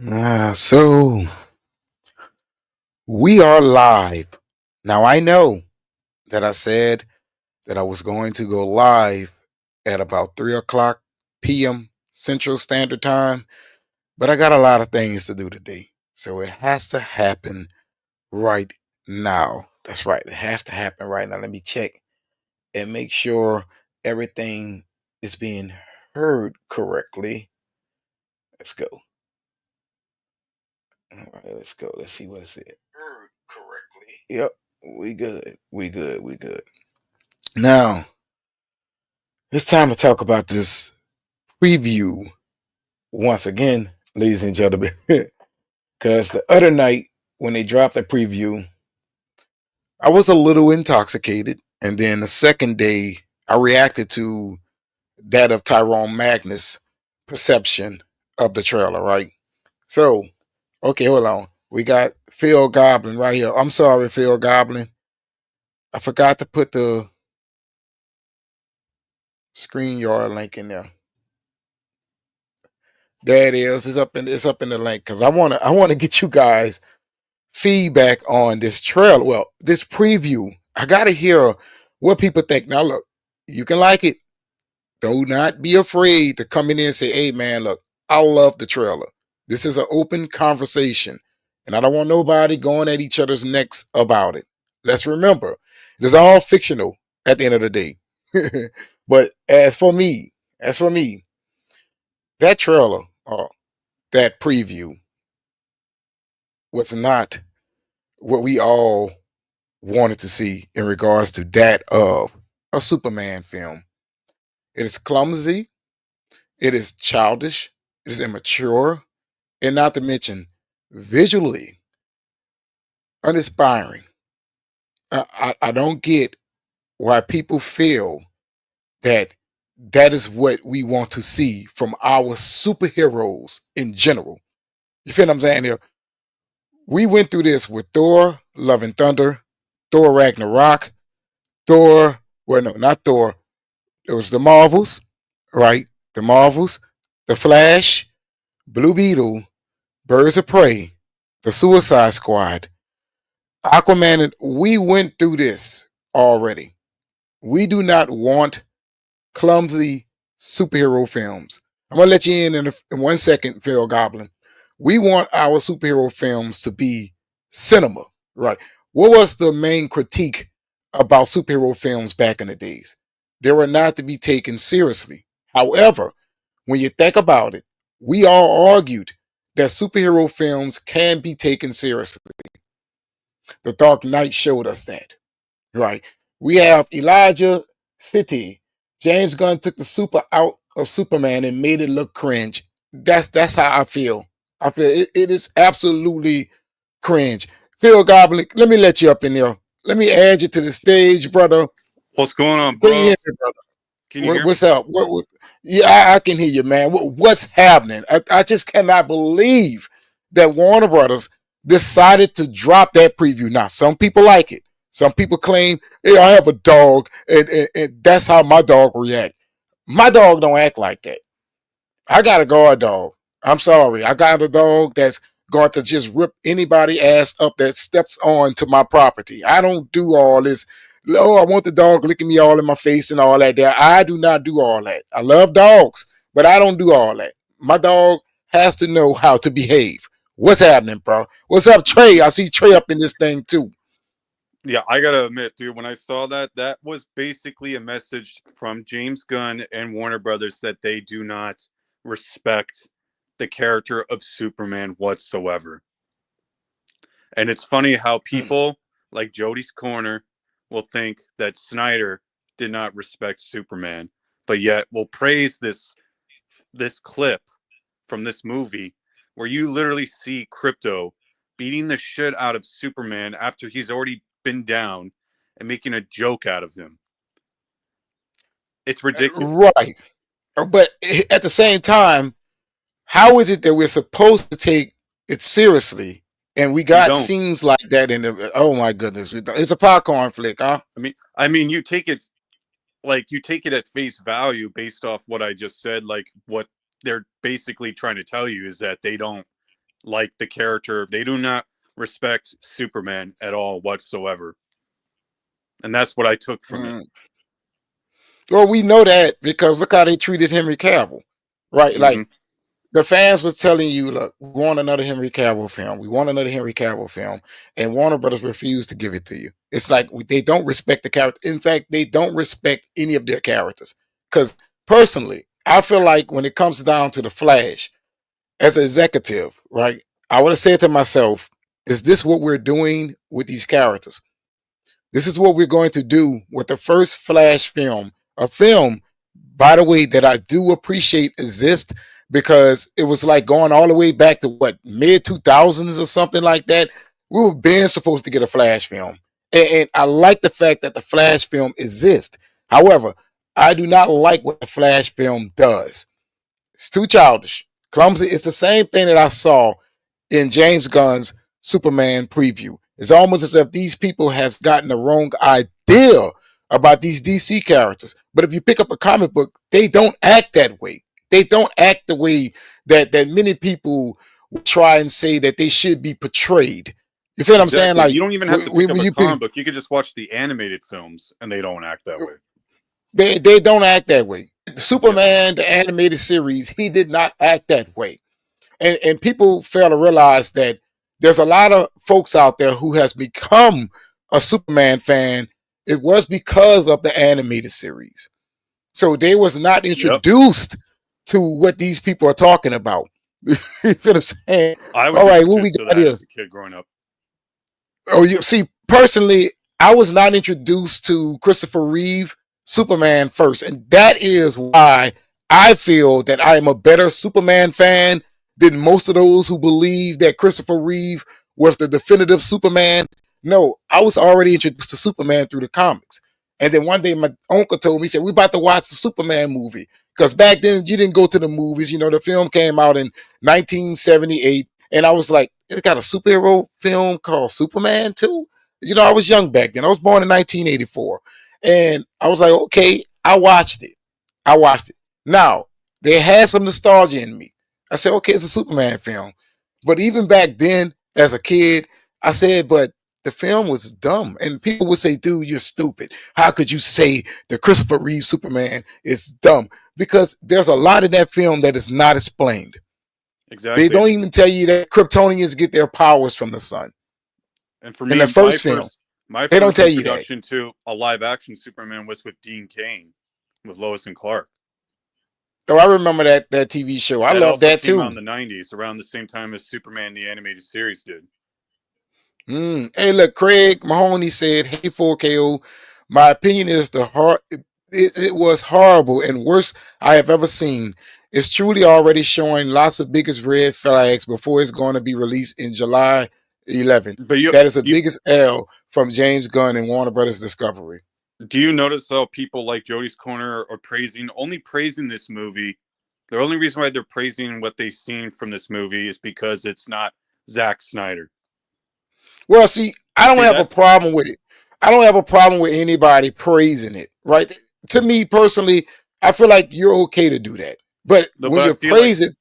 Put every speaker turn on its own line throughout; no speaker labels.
So we are live. Now I know that I said that I was going to go live at about 3 o'clock p.m. Central Standard Time, but I got a lot of things to do today. So it has to happen right now. That's right. It has to happen right now. Let me check and make sure everything is being heard correctly. Let's go. All right, let's go. Let's see what it said. Heard correctly. Yep, we good. We good. We good. Now, it's time to talk about this preview once again, ladies and gentlemen. Because the other night, when they dropped the preview, I was a little intoxicated. And then the second day, I reacted to that of Tyrone Magnus' perception of the trailer, right? So, okay, hold on. We got Phil Goblin right here. I'm sorry, Phil Goblin. I forgot to put the screen yard link in there. There it is. It's up in the link because I wanna get you guys feedback on this trailer. Well, this preview. I gotta hear what people think. Now look, you can like it. Do not be afraid to come in and say, hey man, look, I love the trailer. This is an open conversation. And I don't want nobody going at each other's necks about it. Let's remember, it's all fictional at the end of the day. But as for me, that trailer or that preview was not what we all wanted to see in regards to that of a Superman film. It is clumsy, it is childish, it is immature, and not to mention visually uninspiring. I don't get why people feel that that is what we want to see from our superheroes in general. You feel what I'm saying here? We went through this with Thor, Love and Thunder, Thor Ragnarok, Thor. Well, no, not Thor. It was the Marvels, right? The Marvels, the Flash, Blue Beetle, Birds of Prey, the Suicide Squad, Aquaman. We went through this already. We do not want clumsy superhero films. I'm gonna let you in 1 second, Phil Goblin. We want our superhero films to be cinema, right? What was the main critique about superhero films back in the days? They were not to be taken seriously. However, when you think about it, we all argued that superhero films can be taken seriously. The Dark Knight showed us that, right? We have Elijah City. James Gunn took the super out of Superman and made it look cringe. That's how I feel. I feel it is absolutely cringe. Phil Goblin, let me let you up in there. Let me add you to the stage, brother.
What's going on,
Can you hear
bro?
me, brother?
Can you hear me?
What's up? Yeah, I can hear you, man. What's happening? I just cannot believe that Warner Brothers decided to drop that preview. Now, some people like it. Some people claim, hey, I have a dog, and that's how my dog react. My dog don't act like that. I got a guard dog. I'm sorry. I got a dog that's going to just rip anybody ass up that steps on to my property. I don't do all this. Oh, I want the dog licking me all in my face and all that. There, I do not do all that. I love dogs, but I don't do all that. My dog has to know how to behave. What's happening, bro? What's up, Trey? I see Trey up in this thing too.
Yeah, I gotta admit, dude, when I saw that, that was basically a message from James Gunn and Warner Brothers that they do not respect the character of Superman whatsoever. And it's funny how
Mm.
people like Jody's Corner will think that Snyder did not respect Superman, but yet will praise this clip from this movie where you literally see Krypto beating the shit out of Superman after he's already been down and making a joke out of him. It's ridiculous.
Right. But at the same time, how is it that we're supposed to take it seriously and we
We
got
don't.
scenes like that in the oh my goodness, it's a popcorn flick, huh?
I mean, you take it at face value based off what I just said. Like what they're basically trying to tell you is that they don't like the character. They do not respect Superman at all whatsoever. And that's what I took from it.
Mm. Well, we know that because look how they treated Henry Cavill, right?
Hmm.
Like the fans was telling you, look, we want another Henry Cavill film. We want another Henry Cavill film. And Warner Brothers refused to give it to you. It's like they don't respect the character. In fact, they don't respect any of their characters. Because personally, I feel like when it comes down to the Flash, as an executive, right, I would have said to myself, is this what we're doing with these characters? This is what we're going to do with the first Flash film. A film, by the way, that I do appreciate exists because it was like going all the way back to what, mid 2000s or something like that. We were being supposed to get a Flash film. And I like the fact that the Flash film exists. However, I do not like what the Flash film does. It's too childish, clumsy. It's the same thing that I saw in James Gunn's Superman preview. It's almost as if these people has gotten the wrong idea about these DC characters. But if you pick up a comic book, they don't act that way. They don't act the way that many people try and say that they should be portrayed. You feel what I'm saying?
Exactly.
Like
You don't even have to pick
when
up a
you pick,
comic book. You could just watch the animated films, and they don't act that way.
they don't act that way.
Yep.
Superman, the animated series, he did not act that way. And people fail to realize that there's a lot of folks out there who has become a Superman fan. It was because of the animated series. So they was not
Yep.
introduced to what these people are talking about. You feel what I'm saying?
I
All
was
right, what we
introduced to
got
that
here?
as a kid growing up.
Oh, you see, personally, I was not introduced to Christopher Reeve Superman first, and that is why I feel that I am a better Superman fan than most of those who believe that Christopher Reeve was the definitive Superman. No, I was already introduced to Superman through the comics. And then one day my uncle told me, he said, we're about to watch the Superman movie. Because back then you didn't go to the movies. You know, the film came out in 1978. And I was like, it's got a superhero film called Superman too. You know, I was young back then. I was born in 1984. And I was like, okay, I watched it. I watched it. Now, they had some nostalgia in me. I said, okay, it's a Superman film. But even back then, as a kid, I said, but the film was dumb. And people would say, dude, you're stupid. How could you say the Christopher Reeve Superman is dumb? Because there's a lot in that film that is not explained. They
Exactly.
don't even tell you that Kryptonians get their powers from the sun
And for
in
me,
the first film.
my
They don't
first
tell you that.
introduction to a live action Superman was with Dean Cain, with Lois and Clark.
Oh, I remember that TV show. I
That
love
also
that
came out
too.
in the '90s, around the same time as Superman the animated series did.
Hey, look, Craig Mahoney said, "Hey, 4KO, my opinion is it was horrible and worst I have ever seen. It's truly already showing lots of biggest red flags before it's going to be released in July 11th.
But
That is the
you
biggest L from James Gunn and Warner Brothers Discovery."
do you notice how people like Jody's Corner are only praising this movie? The only reason why they're praising what they've seen from this movie is because it's not Zack Snyder.
Well, see, I don't
See,
have a
that's
problem with it. I don't have a problem with anybody praising it, right? To me personally, I feel like you're okay to do that. But
no,
when
but
you praise it,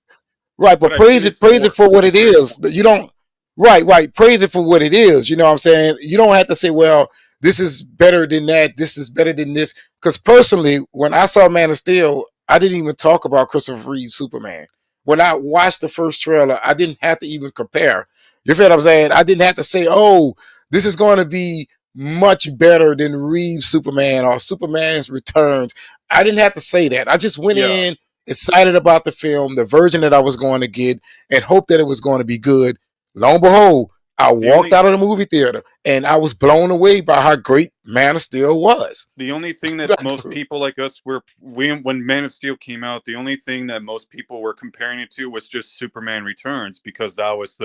right,
but
but
I feel it's
praise it
more.
for what it
There's
is.
more.
You don't, right, praise it for what it is. You know what I'm saying? You don't have to say, well, this is better than that. This is better than this. Because personally, when I saw Man of Steel, I didn't even talk about Christopher Reeve Superman. When I watched the first trailer, I didn't have to even compare. You feel what I'm saying? I didn't have to say, oh, this is going to be much better than Reeves Superman or Superman's Returns. I didn't have to say that. I just went
Yeah.
in excited about the film, the version that I was going to get, and hoped that it was going to be good. Lo and behold, I
The
walked
only
out of the movie theater and I was blown away by how great Man of Steel was.
the only thing that most people like us when Man of Steel came out, the only thing that most people were comparing it to was just Superman Returns, because that was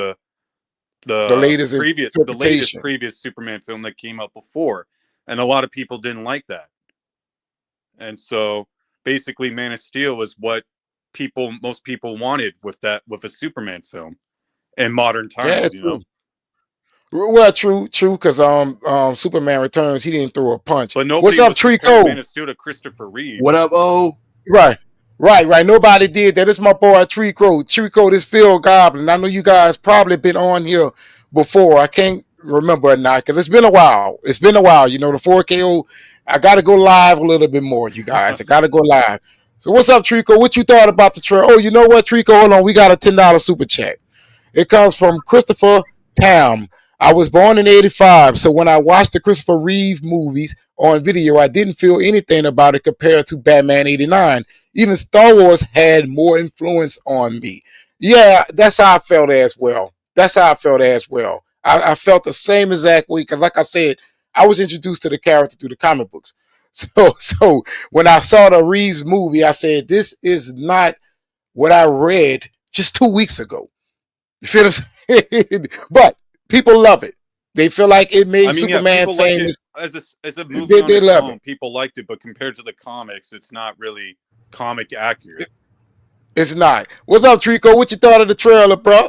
The latest
the latest
interpretation.
previous Superman film that came out before, and a lot of people didn't like that. And so basically, Man of Steel was what most people wanted with a Superman film in modern
Yeah,
times.
it's true. Well, true, because Superman Returns, he didn't throw a punch.
But
What's
nobody
up,
was comparing
Trico?
Man of Steel to Christopher Reeve.
What up, O?
Right. Right. Nobody did that. It's my boy Trico. Trico, this Phil Goblin. I know you guys probably been on here before. I can't remember or not because it's been a while. It's been a while. You know, the 4KO. I got to go live a little bit more, you guys. I got to go live. So what's up, Trico? What you thought about the trailer? Oh, you know what, Trico? Hold on. We got a $10 super chat. It comes from Christopher Tam. I was born in '85, so when I watched the Christopher Reeve movies on video, I didn't feel anything about it compared to Batman '89. Even Star Wars had more influence on me. Yeah, that's how I felt as well. That's how I felt as well. I felt the same exact way because, like I said, I was introduced to the character through the comic books. So when I saw the Reeves movie, I said, "This is not what I read just 2 weeks ago." You feel what I'm saying? But people love it. They feel like it made
I mean, yeah,
Superman
people liked it
famous.
as a movie on
They
its
love it.
own. People liked it, but compared to the comics, it's not really comic accurate.
It's not. What's up, Trico? What you thought of the trailer, bro?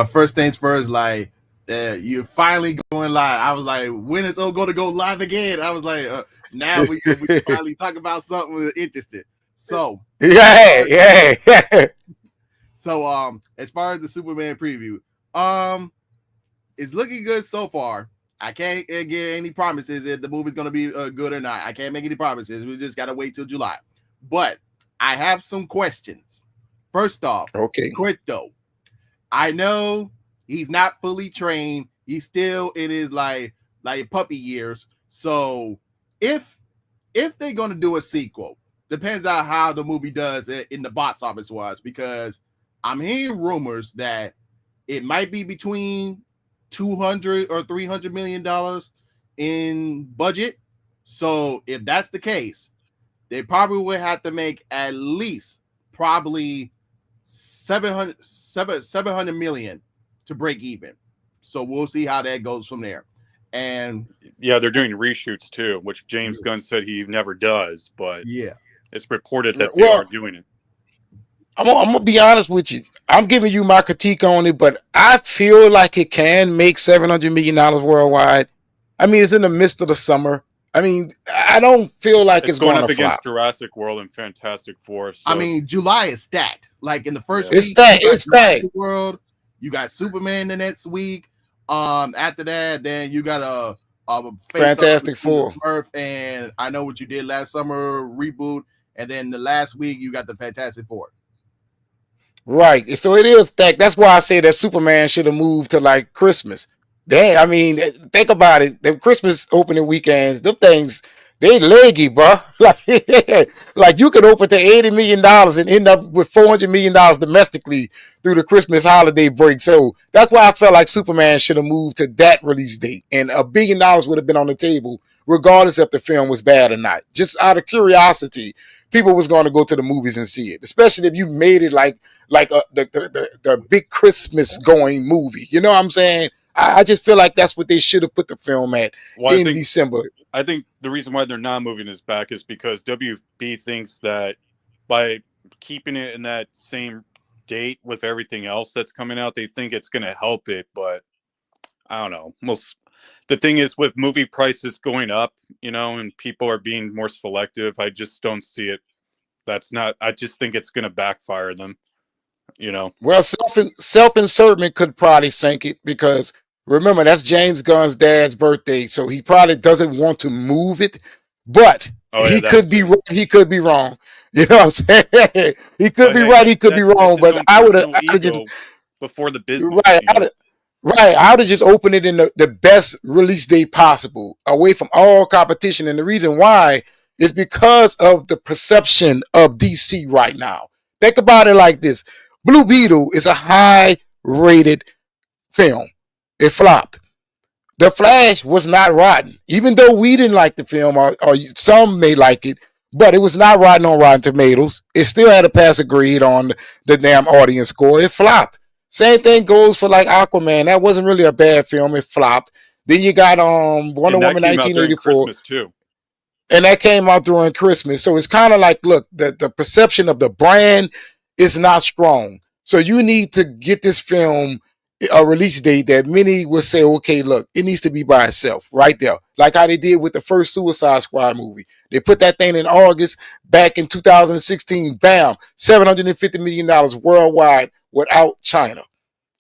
First things first, like you're finally going live. I was like, when is O going to go live again? I was like, now we finally talk about something we're interested. So
Yeah.
so as far as the Superman preview, it's looking good so far. I can't get any promises if the movie's gonna be good or not. I can't make any promises. We just gotta wait till July. But I have some questions. First off,
Okay.
Krypto. I know he's not fully trained. He's still in his like puppy years. So if they're gonna do a sequel, depends on how the movie does in the box office was, because I'm hearing rumors that it might be between 200 or 300 million dollars in budget. So if that's the case, they probably would have to make at least probably 700 million to break even. So we'll see how that goes from there. And
yeah, they're doing reshoots too, which James Gunn said he never does, but
yeah,
it's reported that they are doing it.
I'm gonna be honest with you. I'm giving you my critique on it, but I feel like it can make $700 million worldwide. I mean, it's in the midst of the summer. I mean, I don't feel like it's
going
going
up
to
against
flop.
Jurassic World and Fantastic Four. So.
I mean, July is stacked. Like in the first
It's
week,
stacked. It's stacked.
World, you got Superman the next week. After that, then you got a
Fantastic Four,
Smurf, and I Know What You Did Last Summer reboot, and then the last week you got the Fantastic Four.
Right. So it is stacked. That's why I say that Superman should have moved to like Christmas. Damn, I mean, think about it. The Christmas opening weekends, them things, they leggy, bro. Like you could open to $80 million and end up with $400 million domestically through the Christmas holiday break. So that's why I felt like Superman should have moved to that release date, and $1 billion would have been on the table, regardless if the film was bad or not. Just out of curiosity, people was going to go to the movies and see it, especially if you made it like the big Christmas going movie. You know what I'm saying? I just feel like that's what they should have put the film at in December.
I think the reason why they're not moving this back is because WB thinks that by keeping it in that same date with everything else that's coming out, they think it's going to help it. But I don't know. The thing is, with movie prices going up, and people are being more selective, I just don't see it. I just think it's going to backfire them.
Well, self-insertment could probably sink it because remember that's James Gunn's dad's birthday, so he probably doesn't want to move it. But he could be right. He could be wrong. You know what I'm saying? He could be right. He could be wrong. But I would have just
before the business.
Right. I would have just opened it in the best release date possible, away from all competition. And the reason why is because of the perception of DC right now. Think about it like this. Blue Beetle is a high-rated film. It flopped. The Flash was not rotten. Even though we didn't like the film, or some may like it, but it was not rotten on Rotten Tomatoes. It still had a passing grade on the damn audience score. It flopped. Same thing goes for like Aquaman. That wasn't really a bad film. It flopped. Then you got Wonder Woman 1984.
Too.
And that came out during Christmas. So it's kind of like, look, the perception of the brand is not strong. So you need to get this film a release date that many would say, okay, look, it needs to be by itself right there. Like how they did with the first Suicide Squad movie. They put that thing in August back in 2016. Bam, $750 million worldwide without China.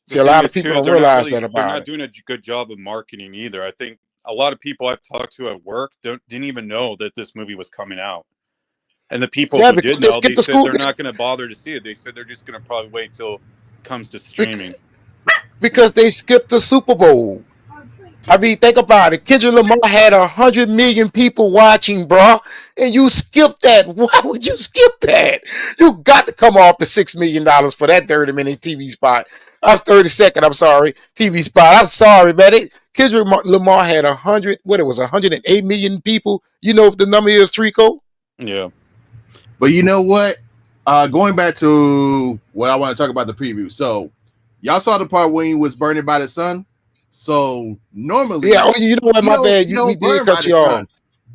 The
See, a
thing
lot of
is
people
too,
don't realize that
they're
about
not
it.
doing a good job of marketing either. I think a lot of people I've talked to at work didn't even know that this movie was coming out. And the people
Yeah,
who
because
did
they
know, they
skipped the
said
school.
they're not going to bother to see it. They said they're just going to probably wait till it comes to streaming.
Because they skipped the Super Bowl. I mean, think about it. Kendrick Lamar had 100 million people watching, bro, and you skipped that. Why would you skip that? You got to come off the $6 million for that 30-minute TV spot. I'm 30-second. I'm sorry, TV spot. I'm sorry, man. Kendrick Lamar had 108 million people. You know if the number is Trico?
Yeah.
But you know what? Going back to what I want to talk about the preview. So y'all saw the part when he was burning by the sun. So normally,
Yeah. Oh, you know what? My bad.
he
We
don't
did
burn by
cut
the
you off.
sun.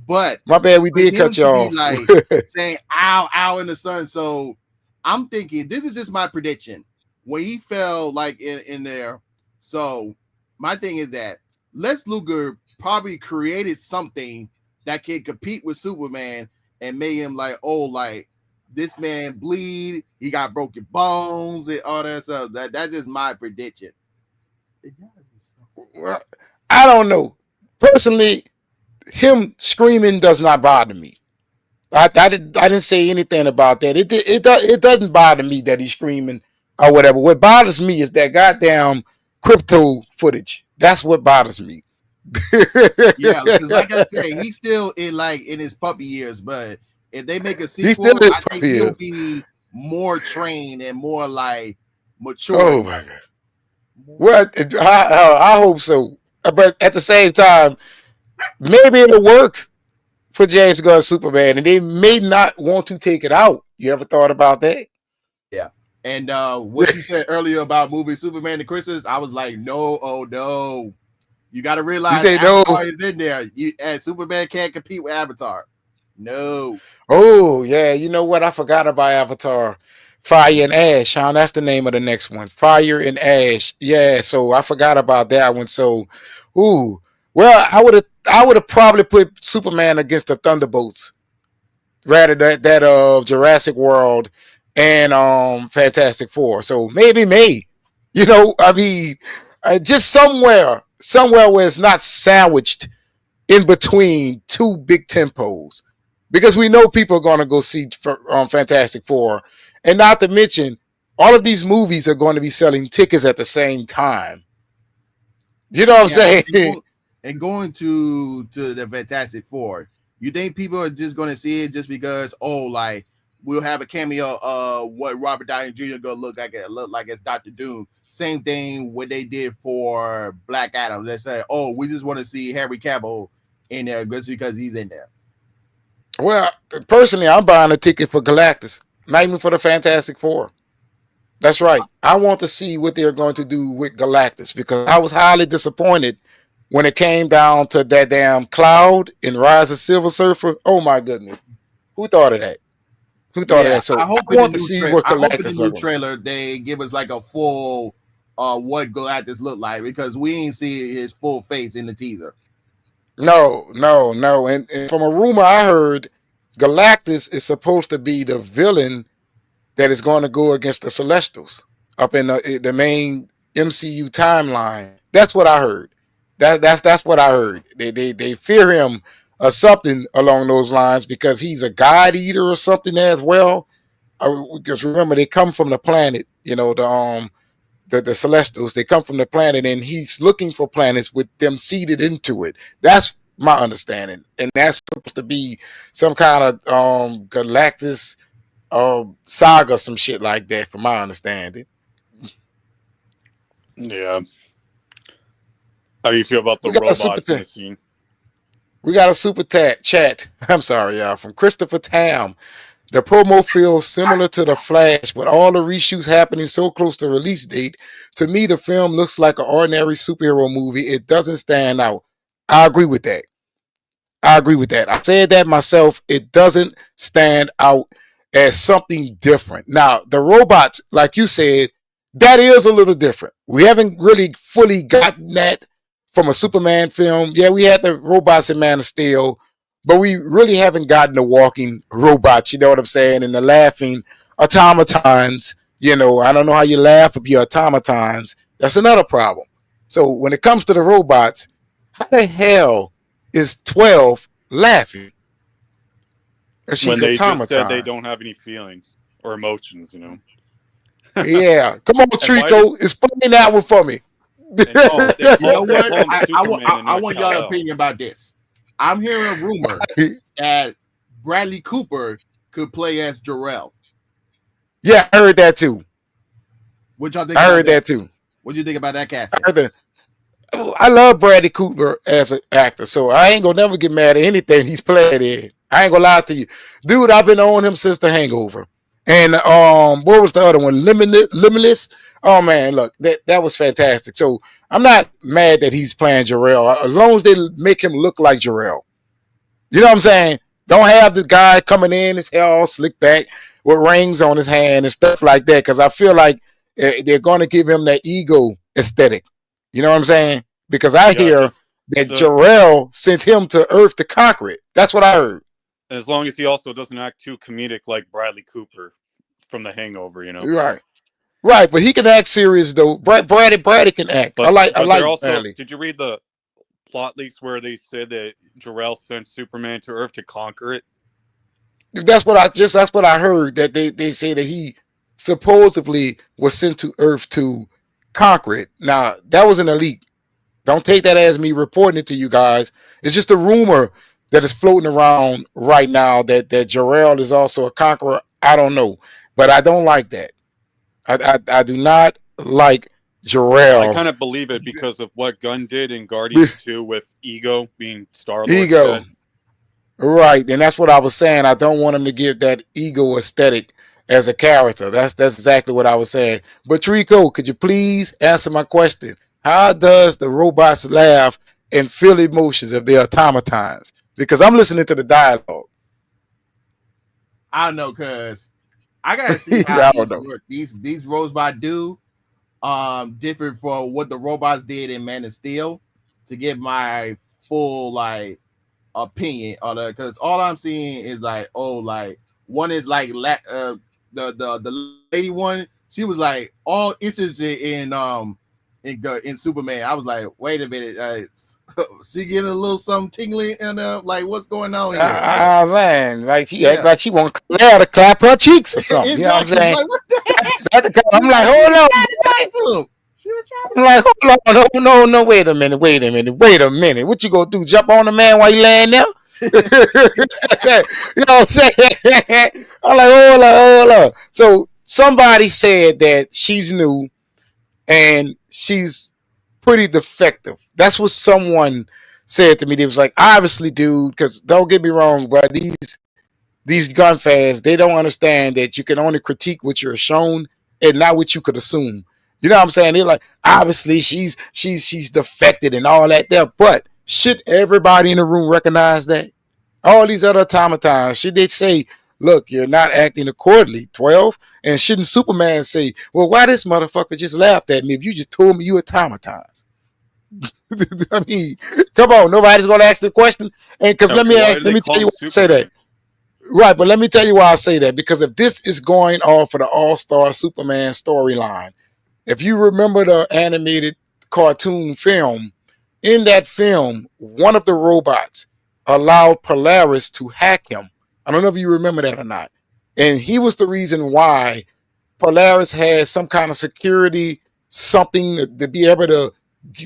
But
My bad. We
for
did
him
cut you
to be
off.
like saying "ow, ow" in the sun. So I'm thinking this is just my prediction. When he fell like in there, so my thing is that Lex Luger probably created something that can compete with Superman and made him like, oh, like this man bleed, he got broken bones and all that stuff. That's just my prediction.
Well, I don't know. Personally, him screaming does not bother me. I didn't say anything about that. It doesn't bother me that he's screaming or whatever. What bothers me is that goddamn Krypto footage. That's what bothers me.
Yeah, because like I said, he's still in his puppy years, but if they make a
He still
sequel,
is
I think
puppy.
he'll be more trained and more like mature.
Oh my god. Well, I hope so. But at the same time, maybe it'll work for James Gunn's Superman, and they may not want to take it out. You ever thought about that?
Yeah. And what you said earlier about moving Superman to Christmas, I was like, no, oh no. You got to
You
realize
say no.
Avatar is in there. And Superman can't compete with Avatar. No.
Oh yeah, you know what? I forgot about Avatar. Fire and Ash, huh? That's the name of the next one. Fire and Ash. Yeah, so I forgot about that one. So, ooh, well, I would have probably put Superman against the Thunderbolts rather that Jurassic World and Fantastic Four. So maybe me. I mean, just somewhere where it's not sandwiched in between two big tempos, because we know people are going to go see Fantastic Four, and not to mention all of these movies are going to be selling tickets at the same time. You know what I'm
Yeah.
saying?
And going to the Fantastic Four, you think people are just going to see it just because, oh, like we'll have a cameo of what Robert Downey Jr. gonna look like as Dr. Doom. Same thing what they did for Black Adam. They say, oh, we just want to see Henry Cavill in there just because he's in there.
Well, personally, I'm buying a ticket for Galactus, not even for the Fantastic Four. That's right. I want to see what they're going to do with Galactus, because I was highly disappointed when it came down to that damn Cloud in Rise of Silver Surfer. Oh my goodness. Who thought of that? Who thought of
Yeah,
that? So
I hope
I
in the
want to
new
see
trailer.
what
I hope in the
Galactus
new
looks like.
trailer they give us like a full what Galactus look like, because we ain't see his full face in the teaser.
No, no, no. And from a rumor I heard, Galactus is supposed to be the villain that is going to go against the Celestials up in the main MCU timeline. That's what I heard. That's what I heard. They fear him or something along those lines, because he's a god eater or something as well. Because remember, they come from the planet. The Celestials. They come from the planet, and he's looking for planets with them seeded into it. That's my understanding, and that's supposed to be some kind of Galactus saga, some shit like that, from my understanding.
Yeah. How do you feel about the
We got a super
robots in the scene?
we got a super chat. I'm sorry, y'all, from Christopher Tam. The promo feels similar to The Flash, but all the reshoots happening so close to release date. To me, the film looks like an ordinary superhero movie. It doesn't stand out. I agree with that. I said that myself. It doesn't stand out as something different. Now, the robots, like you said, that is a little different. We haven't really fully gotten that from a Superman film. Yeah, we had the robots in Man of Steel, but we really haven't gotten the walking robots. You know what I'm saying? And the laughing automatons. You know, I don't know how you laugh if you're automatons. That's another problem. So when it comes to the robots, how the hell is 12 laughing if
When
she's
they just said they
automaton?
don't have any feelings or emotions, you know.
Yeah, come on,
And why did
Trico, explain that one for me.
and
Oh,
they
you know
call they
what?
call him
I
Superman and
I
not
want y'all
Kal-El.
opinion about this. I'm hearing a rumor that Bradley Cooper could play as Jor-El.
Yeah, I heard that too.
What y'all think
I
about
heard
that?
that too.
What do you think about that
I
casting?
heard that. I love Bradley Cooper as an actor, so I ain't gonna never get mad at anything he's played in. I ain't gonna lie to you, dude. I've been on him since The Hangover, and what was the other one? Limitless. Oh man, look, that was fantastic. So I'm not mad that he's playing Jor-El, as long as they make him look like Jor-El. You know what I'm saying? Don't have the guy coming in, his hair all slicked back with rings on his hand and stuff like that. Because I feel like they're going to give him that ego aesthetic. You know what I'm saying? Because I
Yeah,
hear
just
that
the
Jor-El sent him to Earth to conquer it. That's what I heard.
as long as he also doesn't act too comedic like Bradley Cooper from The Hangover, you know.
Right, right. But he can act serious though. Brady can act. I
But
like I
but they're
like
also.
Bradley.
Did you read the plot leaks where they said that Jor-El sent Superman to Earth to conquer it?
That's what I heard, that they say that he supposedly was sent to Earth to conquer it. Now that was an elite. Don't take that as me reporting it to you guys. It's just a rumor that is floating around right now that Jor-El is also a conqueror. I don't know, but I don't like that. I do not like
I
Jor-El.
kind of believe it because of what Gunn did in Guardians 2 with Ego being Star Lord's
Ego,
dad.
right? And that's what I was saying. I don't want him to give that ego aesthetic as a character. That's exactly what I was saying. But Trico, could you please answer my question? How does the robots laugh and feel emotions if they're automatons? Because I'm listening to the dialogue.
I don't know, cause I gotta see how
I don't
these
know.
work. These robots do different from what the robots did in Man of Steel to get my full like opinion on it. Because all I'm seeing is like, oh, like one is like the lady one. She was like all interested in Superman. I was like, wait a minute, she getting a little something tingling and like what's going on here? Like,
Ah man, like she act
yeah,
like she want Claire to clap her cheeks or something. You know what I'm
exactly.
saying?
Like, what the heck?
I'm
She's
like,
like, she
hold
was
on.
trying to talk to him. She was trying
I'm like, hold on, no, wait a minute, wait a minute. What you gonna do? Jump on the man while you laying there? You know what I'm saying? I'm like, hold on. So somebody said that she's new and she's pretty defective. That's what someone said to me. They was like, obviously, dude, because don't get me wrong, but these gun fans, they don't understand that you can only critique what you're shown and not what you could assume. You know what I'm saying? They're like, obviously she's defected and all that there, but should everybody in the room recognize that? All these other automatons, should they say, look, you're not acting accordingly, 12? And shouldn't Superman say, well, why this motherfucker just laughed at me if you just told me you automatons? I mean, come on, nobody's gonna ask the question. And because
Now, why do
let
they
me tell
call
you
him
why I say that.
Superman?
Right, but let me tell you why I say that. Because if this is going off of the All-Star Superman storyline, if you remember the animated cartoon film, in that film, one of the robots allowed Polaris to hack him. I don't know if you remember that or not. And he was the reason why Polaris has some kind of security, something to be able to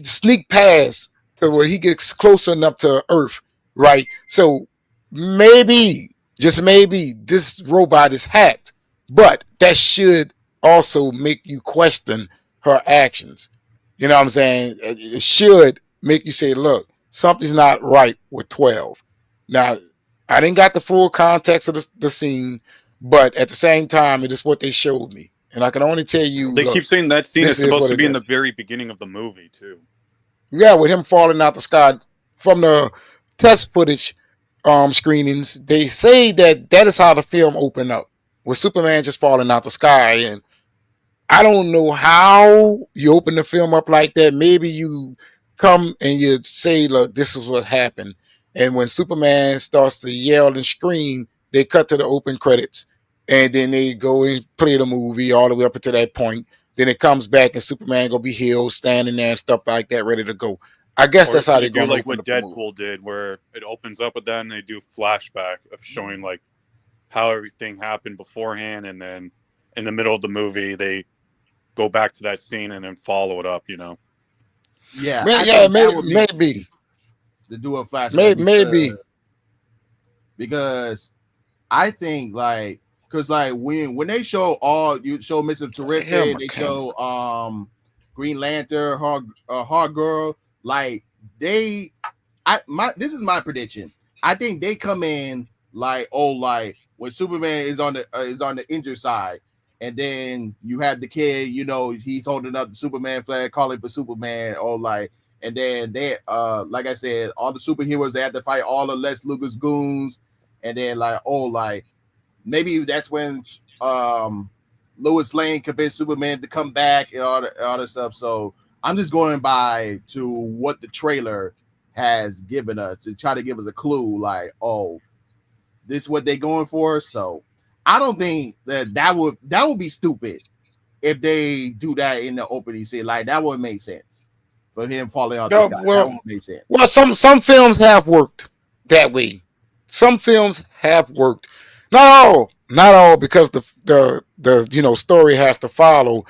sneak past to where he gets closer enough to Earth, right? So maybe, just maybe, this robot is hacked, but that should also make you question her actions. You know what I'm saying? It should make you say, look, something's not right with 12. Now, I didn't got the full context of the scene, but at the same time, it is what they showed me. And I can only tell you,
They
look,
keep saying that scene is
this is
supposed
what
to
it
be in
is.
the very beginning of the movie too.
Yeah, with him falling out the sky from the test footage screenings, they say that is how the film opened up, with Superman just falling out the sky. And I don't know how you open the film up like that. Maybe you come and you say, look, this is what happened. And when Superman starts to yell and scream, they cut to the open credits. And then they go and play the movie all the way up until that point. Then it comes back and Superman gonna be healed, standing there and stuff like that, ready to go. I guess
Or
that's how
they
they're
do
gonna
like
open
what
up the movie.
Deadpool did, where it opens up with that, and they do flashback of showing like how everything happened beforehand, and then in the middle of the movie they go back to that scene and then follow it up. You know.
Yeah,
Man,
I
yeah,
think that would make
maybe,
sense to do a flashback
maybe.
because I think like because like when they show all you show Mr.
Hell,
Terrific,
my
they
camera.
show Green Lantern, Hard Girl, like they this is my prediction. I think they come in like like when Superman is on the injured side, and then you have the kid, he's holding up the Superman flag, calling for Superman, or like, and then they like I said, all the superheroes they have to fight all the Lex Luger's goons, and then like like maybe that's when Lois Lane convinced Superman to come back and all that stuff. So I'm just going by to what the trailer has given us to try to give us a clue, like, oh, this is what they're going for. So I don't think that would be stupid if they do that in the opening scene. Like that wouldn't make sense for him falling out the
No,
sky. That
well,
won't make sense.
well, some films have worked that way. Some films have worked. Not all, because the story has to follow,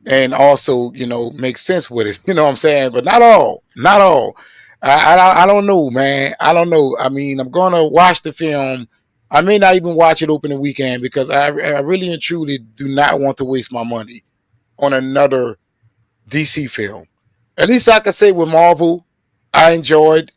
and also make sense with it. You know what I'm saying? But not all. I don't know, man. I don't know. I mean, I'm gonna watch the film. I may not even watch it opening weekend because I really and truly do not want to waste my money on another DC film. At least I can say with Marvel, I enjoyed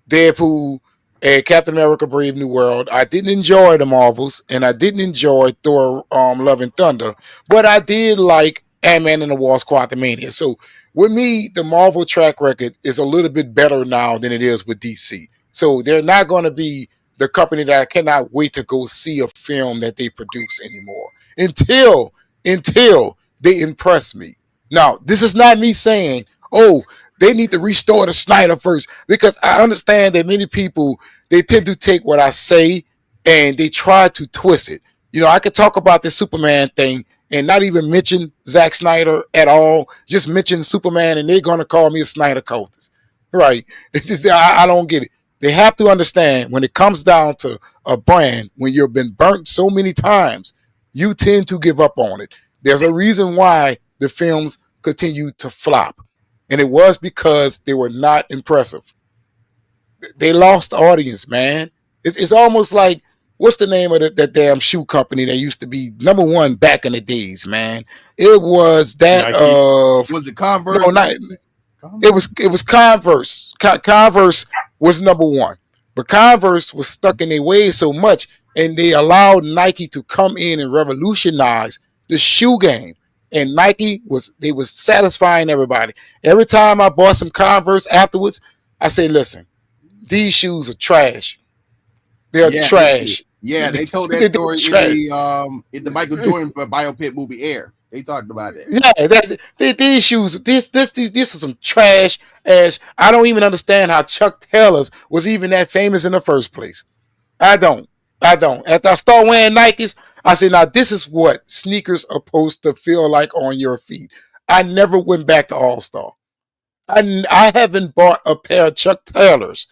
Deadpool and Captain America: Brave New World. I didn't enjoy the Marvels, and I didn't enjoy Thor: Love and Thunder, but I did like Ant-Man and the Wasp: Quantumania. So with me, the Marvel track record is a little bit better now than it is with DC. So they're not going to be the company that I cannot wait to go see a film that they produce anymore until they impress me. Now, this is not me saying, oh, they need to restore the Snyderverse, because I understand that many people, they tend to take what I say and they try to twist it. I could talk about the Superman thing and not even mention Zack Snyder at all, just mention Superman, and they're going to call me a Snyder cultist. Right? It's just, I don't get it. They have to understand when it comes down to a brand, when you've been burnt so many times, you tend to give up on it. There's a reason why the films continue to flop, and it was because they were not impressive. They lost the audience, man. It's almost like, what's the name of that damn shoe company that used to be number one back in the days, man? It was that
Nike.
of
Was it Converse?
no, not
Converse?
it was Converse. Converse was number one, but Converse was stuck in their ways so much, and they allowed Nike to come in and revolutionize the shoe game. And Nike was satisfying everybody. Every time I bought some Converse afterwards, I say, listen, these shoes are trash. They're
Yeah, they did.
trash.
Yeah, they told that
They're
story
trash.
in the Michael Jordan biopic movie Air. They talked about it.
Yeah, these shoes, this is some trash ass. I don't even understand how Chuck Taylor's was even that famous in the first place. I don't. I don't. After I start wearing Nikes, I say, now this is what sneakers are supposed to feel like on your feet. I never went back to All Star. I haven't bought a pair of Chuck Taylors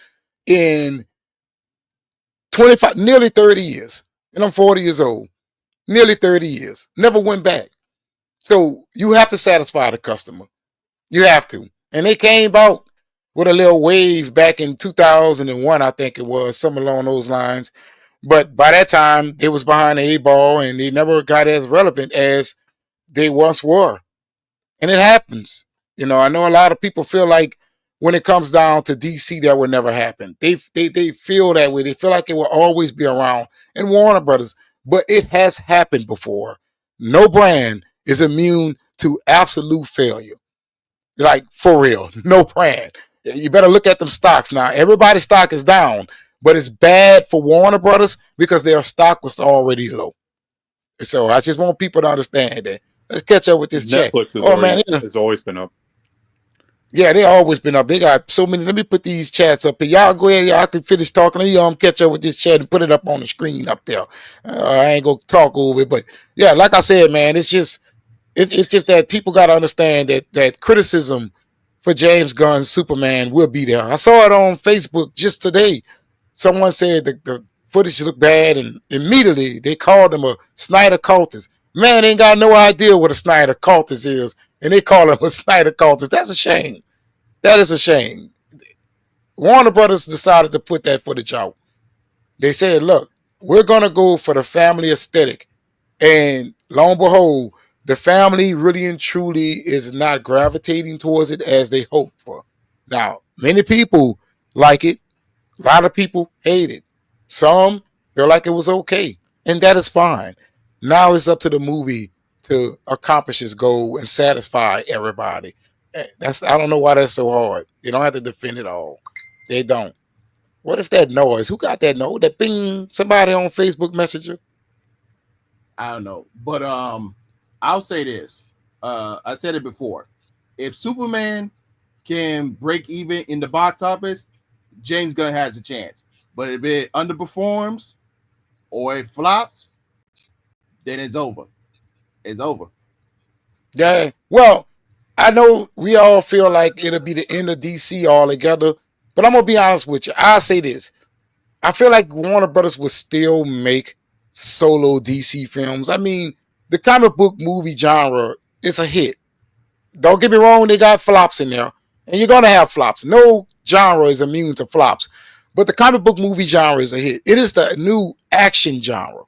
in 25, nearly 30 years. And I'm 40 years old. Nearly 30 years. Never went back. So you have to satisfy the customer. You have to. And they came out with a little wave back in 2001, I think it was, something along those lines. But by that time, they was behind the eight ball, and they never got as relevant as they once were. And it happens. I know a lot of people feel like when it comes down to DC, that would never happen. They feel that way. They feel like it will always be around. And Warner Brothers, but it has happened before. No brand is immune to absolute failure. Like, for real, no brand. You better look at them stocks now. Everybody's stock is down, but it's bad for Warner Brothers because their stock was already low. So I just want people to understand that Let's catch up with this chat.
Netflix
Oh man,
has always been up.
yeah, they always been up. They got so many. Let me put these chats up here. Y'all go ahead. Y'all can finish talking. Catch up with this chat and put it up on the screen up there. I ain't gonna talk over it, but yeah, like I said, man, it's just that people got to understand that criticism for James Gunn's Superman will be there. I saw it on Facebook just today. Someone said that the footage looked bad, and immediately they called him a Snyder cultist. Man ain't got no idea what a Snyder cultist is, and they call him a Snyder cultist. That's a shame. That is a shame. Warner Brothers decided to put that footage out. They said, look, we're going to go for the family aesthetic. And lo and behold, the family really and truly is not gravitating towards it as they hoped for. Now, many people like it. A lot of people hate it. Some feel like it was okay. And that is fine. Now it's up to the movie to accomplish its goal and satisfy everybody. I don't know why that's so hard. They don't have to defend it all. They don't. What is that noise? Who got that noise? That bing? Somebody on Facebook Messenger?
I don't know, but I'll say this. I said it before. If Superman can break even in the box office, James Gunn has a chance. But if it underperforms or it flops, then it's over. It's over.
Yeah. Well, I know we all feel like it'll be the end of DC altogether, but I'm gonna be honest with you. I'll say this. I feel like Warner Brothers will still make solo DC films. I mean, the comic book movie genre is a hit. Don't get me wrong, they got flops in there. And you're gonna have flops. No genre is immune to flops. But the comic book movie genre is a hit. It is the new action genre.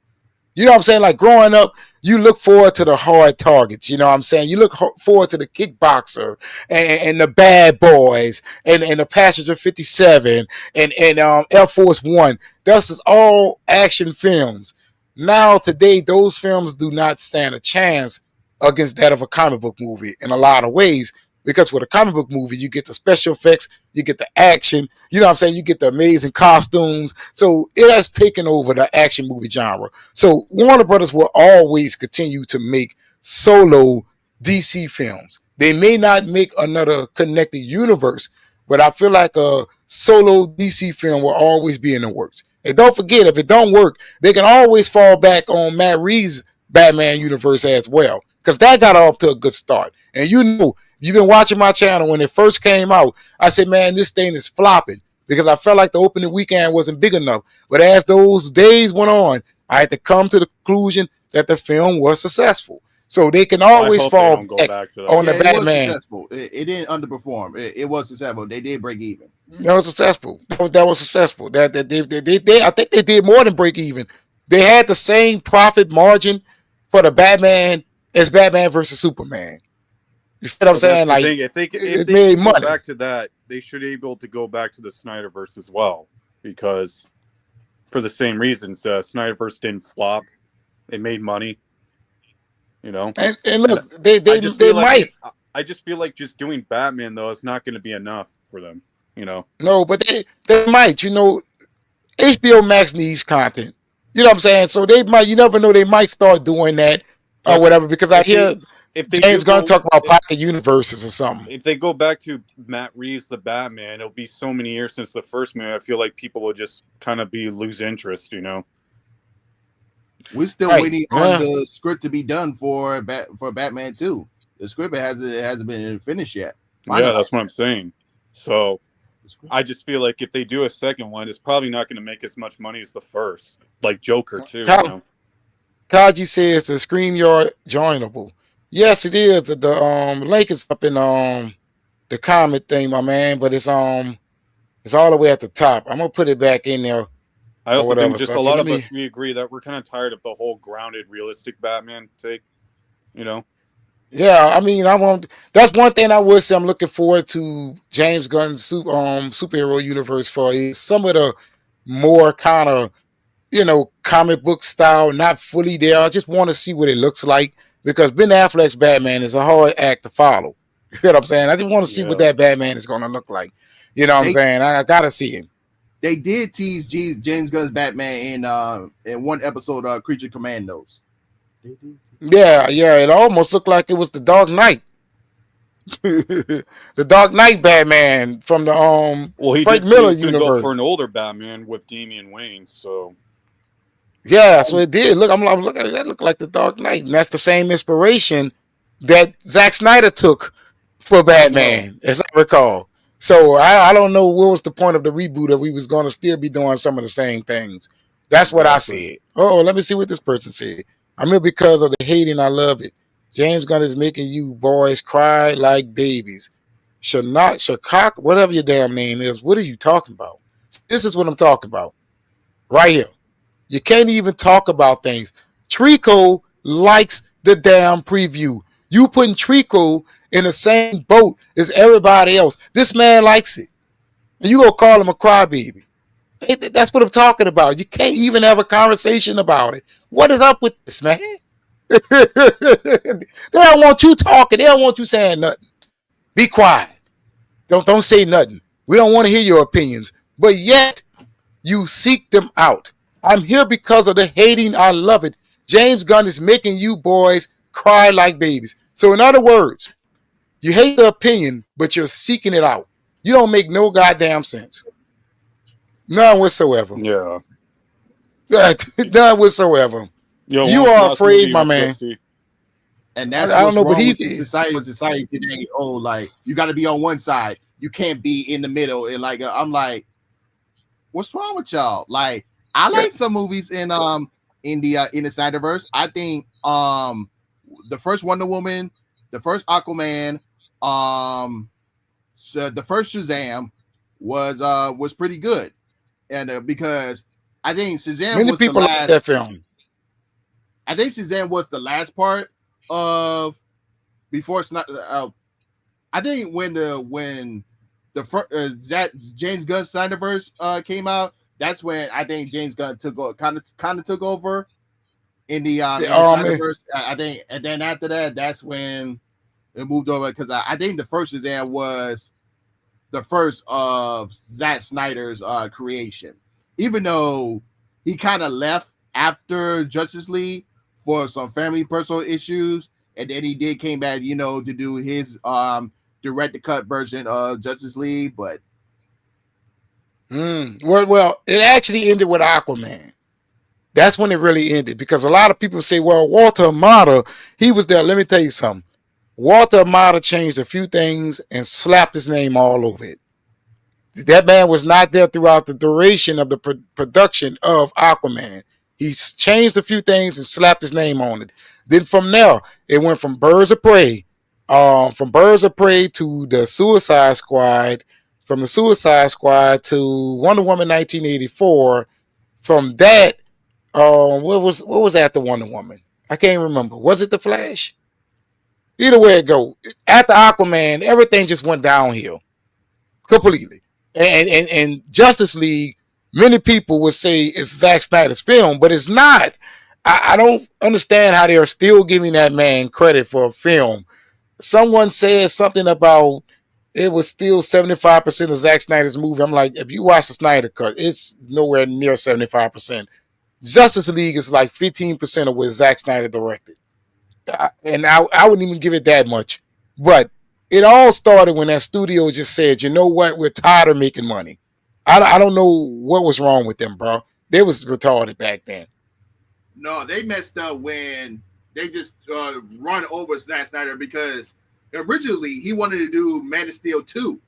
You know what I'm saying? Like growing up, you look forward to the hard targets. You know what I'm saying? You look forward to the Kickboxer and the Bad Boys and the Passenger 57 and Air Force One. This is all action films. Now, today, those films do not stand a chance against that of a comic book movie in a lot of ways. Because with a comic book movie, you get the special effects, you get the action, you know what I'm saying? You get the amazing costumes. So it has taken over the action movie genre. So Warner Brothers will always continue to make solo DC films. They may not make another connected universe, but I feel like a solo DC film will always be in the works. And don't forget, if it don't work, they can always fall back on Matt Reeves' Batman universe as well. Because that got off to a good start. And you know, you've been watching my channel when it first came out. I said, man, this thing is flopping because I felt like the opening weekend wasn't big enough. But as those days went on, I had to come to the conclusion that the film was successful. So they can always fall back on the Batman.
It was successful. It didn't underperform. It was successful. They did break even.
That was successful. That was successful. They I think they did more than break even. They had the same profit margin for the Batman as Batman versus Superman. You feel what I'm saying? Like,
if they made money. Go back to that, they should be able to go back to the Snyderverse as well, because for the same reasons, Snyderverse didn't flop. It made money. You know,
and look, they might.
I just feel like just doing Batman though is not going to be enough for them. You know,
no, but they might. You know, HBO Max needs content. You know what I'm saying? So they might. You never know. They might start doing that or whatever. Because I hear James Gunn talk about pocket universes or something.
If they go back to Matt Reeves the Batman, it'll be so many years since the first movie. I feel like people will just kind of lose interest. You know.
We're still waiting on the script to be done for Batman 2. The script hasn't been finished yet.
Yeah, that's what I'm saying. So I just feel like if they do a second one, it's probably not going to make as much money as the first. Like Joker too. You know?
Kaji says the StreamYard joinable. Yes, it is. The link is up in the comment thing, my man, but it's all the way at the top. I'm gonna put it back in there.
I also think just a lot of us, we agree that we're kind of tired of the whole grounded, realistic Batman take, you know?
Yeah, I mean, that's one thing I would say I'm looking forward to James Gunn's superhero universe for is some of the more kind of, you know, comic book style, not fully there. I just want to see what it looks like because Ben Affleck's Batman is a hard act to follow. You know what I'm saying? I just want to see what that Batman is going to look like. You know what I'm saying? I got to see him.
They did tease James Gunn's Batman in one episode of Creature Commandos.
Yeah, yeah. It almost looked like it was the Dark Knight. The Dark Knight Batman from the
Well, he
Frank
did say he
Miller
was going to go
universe.
for an older Batman with Damian Wayne. So
Yeah, so it did. Look, I'm looking at that. Look like the Dark Knight, and that's the same inspiration that Zack Snyder took for
I know.
Batman, as I recall. So I don't know what was the point of the reboot if we was going to still be doing some of the same things. That's what I
Exactly.
said. Oh, let me see what this person said. I'm here because of the hating. I love it. James Gunn is making you boys cry like babies. Shakak, whatever your damn name is. What are you talking about? This is what I'm talking about right here. You can't even talk about things. Trico likes the damn preview. You putting Trico in the same boat as everybody else. This man likes it. And you gonna call him a crybaby. That's what I'm talking about. You can't even have a conversation about it. What is up with this, man? They don't want you talking. They don't want you saying nothing. Be quiet. Don't say nothing. We don't want to hear your opinions. But yet, you seek them out. I'm here because of the hating. I love it. James Gunn is making you boys cry like babies. So, in other words, you hate the opinion, but you're seeking it out. You don't make no goddamn sense. None whatsoever.
yeah,
None whatsoever.
yo, when
You
was the
are
last movie
afraid,
you
my
went to go
man.
see?
And
I
that's
don't
what's
know, but
wrong with
he's
society today. Oh, like you got to be on one side. You can't be in the middle. And like I'm like, what's wrong with y'all? Like I like some movies in the Snyderverse. I think the first Wonder Woman, the first Aquaman, so the first Shazam was pretty good. And because I think Shazam
many
was the
people like that
last.
film.
I think Shazam was the last part of before I think when the first James Gunn Snyderverse came out, that's when I think James Gunn kind of took over in the
Man,
Snyderverse. I think, and then after that, that's when it moved over because I think the first Shazam was the first of Zack Snyder's creation, even though he kind of left after Justice League for some family personal issues, and then he did came back, to do his direct to cut version of Justice League. But
well, it actually ended with Aquaman. That's when it really ended because a lot of people say, well, Walter Amada, he was there. Let me tell you something. Walter Amada changed a few things and slapped his name all over it. That man was not there throughout the duration of the production of Aquaman. He changed a few things and slapped his name on it. Then from there, it went from Birds of Prey, to the Suicide Squad, from the Suicide Squad to Wonder Woman 1984. From that, what was after Wonder Woman? I can't remember. Was it the Flash? Either way it go, after Aquaman, everything just went downhill completely. And Justice League, many people would say it's Zack Snyder's film, but it's not. I don't understand how they are still giving that man credit for a film. Someone said something about it was still 75% of Zack Snyder's movie. I'm like, if you watch the Snyder cut, it's nowhere near 75%. Justice League is like 15% of what Zack Snyder directed. And I wouldn't even give it that much. But it all started when that studio just said, you know what, we're tired of making money. I don't know what was wrong with them, bro. They was retarded back then.
no, they messed up when they just run over Zack Snyder because originally he wanted to do Man of Steel 2,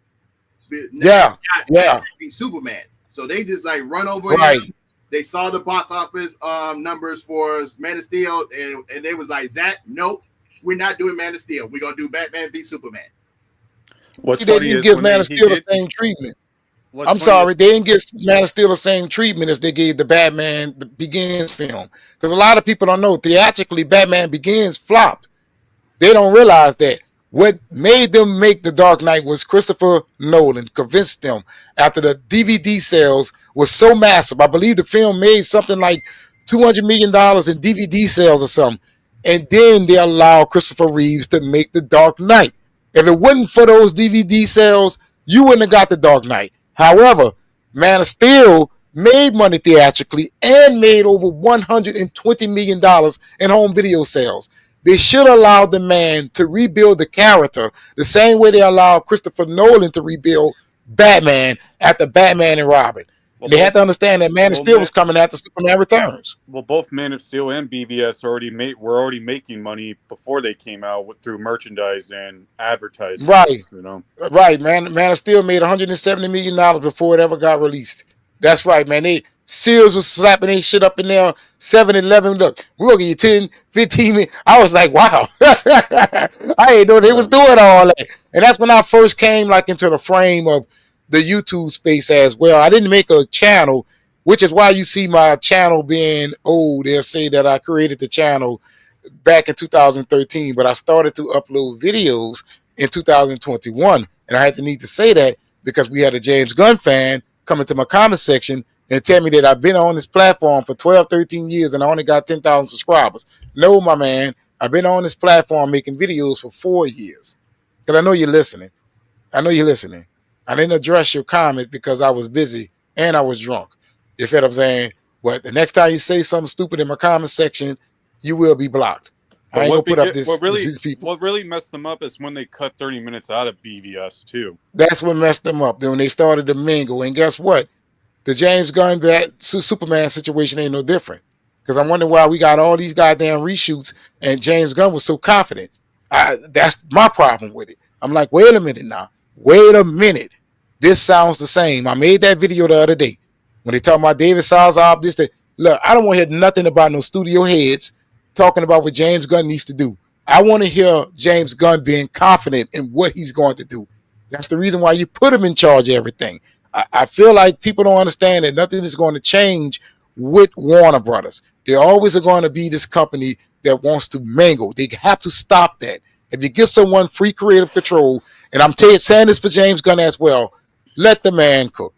Yeah,
not
yeah,
be Superman. So they just like run over
right.
him. They saw the box office numbers for Man of Steel, and they was like, Zach, nope, we're not doing Man of Steel. We're gonna do Batman v Superman.
What's
See, they
funny
didn't
is
give
when
Man of
he
Steel the
did.
same treatment.
What's
I'm
funny
sorry,
is
they didn't get Man of Steel the same treatment as they gave the Batman the Begins film. Because a lot of people don't know, theatrically, Batman Begins flopped. They don't realize that what made them make The Dark Knight was Christopher Nolan convinced them after the DVD sales was so massive. I believe the film made something like $200 million in DVD sales or something. And then they allowed Christopher Reeves to make The Dark Knight. If it wasn't for those DVD sales, you wouldn't have got The Dark Knight. However, Man of Steel made money theatrically, and made over $120 million in home video sales. They should allow the man to rebuild the character the same way they allowed Christopher Nolan to rebuild Batman after Batman and Robin.
Well,
And they had to understand that Man of
well,
Steel
Man-
was coming after Superman Returns.
Well, both Man of Steel and BVS were already making money before they came out through merchandise and advertising.
Right,
You know,
right, man. Man of Steel made $170 million before it ever got released. That's right, man. Sears was slapping their shit up in there. 7-Eleven, look, we're gonna give you 10, 15 minutes. I was like, wow. I didn't know they was doing all that. And that's when I first came like into the frame of the YouTube space as well. I didn't make a channel, which is why you see my channel being old. They'll say that I created the channel back in 2013, but I started to upload videos in 2021. And I had the need to say that because we had a James Gunn fan come into my comment section and tell me that I've been on this platform for 12, 13 years and I only got 10,000 subscribers. No, my man, I've been on this platform making videos for 4 years. Because I know you're listening. I didn't address your comment because I was busy and I was drunk. You feel what I'm saying? But the next time you say something stupid in my comment section, you will be blocked. I ain't gonna put up these people.
What really messed them up is when they cut 30 minutes out of BVS too.
That's what messed them up. Then when they started to mingle, and guess what? The James Gunn Superman situation ain't no different. Because I'm wondering why we got all these goddamn reshoots and James Gunn was so confident. That's my problem with it. I'm like, wait a minute now. Wait a minute. This sounds the same. I made that video the other day when they talking about David Salzar. Look, I don't want to hear nothing about no studio heads talking about what James Gunn needs to do. I want to hear James Gunn being confident in what he's going to do. That's the reason why you put him in charge of everything. I feel like people don't understand that nothing is going to change with Warner Brothers. They always are going to be this company that wants to mangle. They have to stop that. If you give someone free creative control, and I'm saying this for James Gunn as well, let the man cook.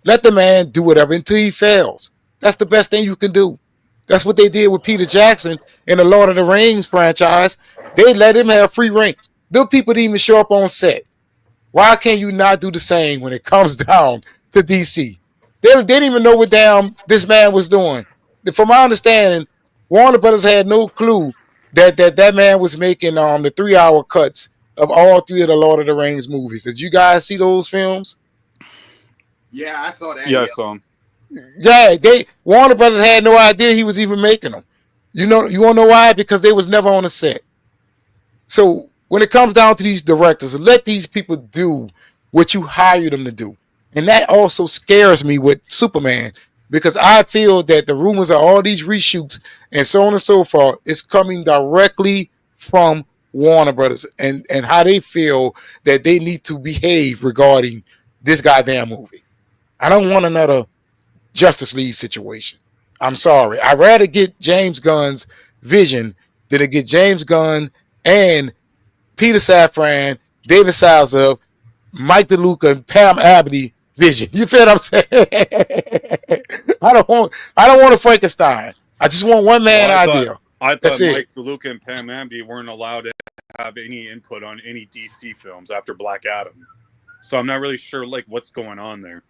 Let the man do whatever until he fails. That's the best thing you can do. That's what they did with Peter Jackson in the Lord of the Rings franchise. They let him have free reign. Those people didn't even show up on set. Why can't you not do the same when it comes down to DC? They didn't even know what damn this man was doing. From my understanding, Warner Brothers had no clue that man was making the 3-hour cuts of all 3 of the Lord of the Rings movies. Did you guys see those films?
Yeah, I saw that.
Yeah, I saw him.
Yeah, Warner Brothers had no idea he was even making them. You want to know why? Because they was never on the set. So when it comes down to these directors, let these people do what you hired them to do. And that also scares me with Superman because I feel that the rumors of all these reshoots and so on and so forth is coming directly from Warner Brothers and how they feel that they need to behave regarding this goddamn movie. I don't want another Justice League situation. I'm sorry. I'd rather get James Gunn's vision than to get James Gunn and Peter Safran, David Salzar, Mike DeLuca, and Pam Abdi vision. You feel what I'm saying? I don't want a Frankenstein. I just want one man idea.
I thought Mike DeLuca and Pam Abdi weren't allowed to have any input on any DC films after Black Adam. So I'm not really sure what's going on there.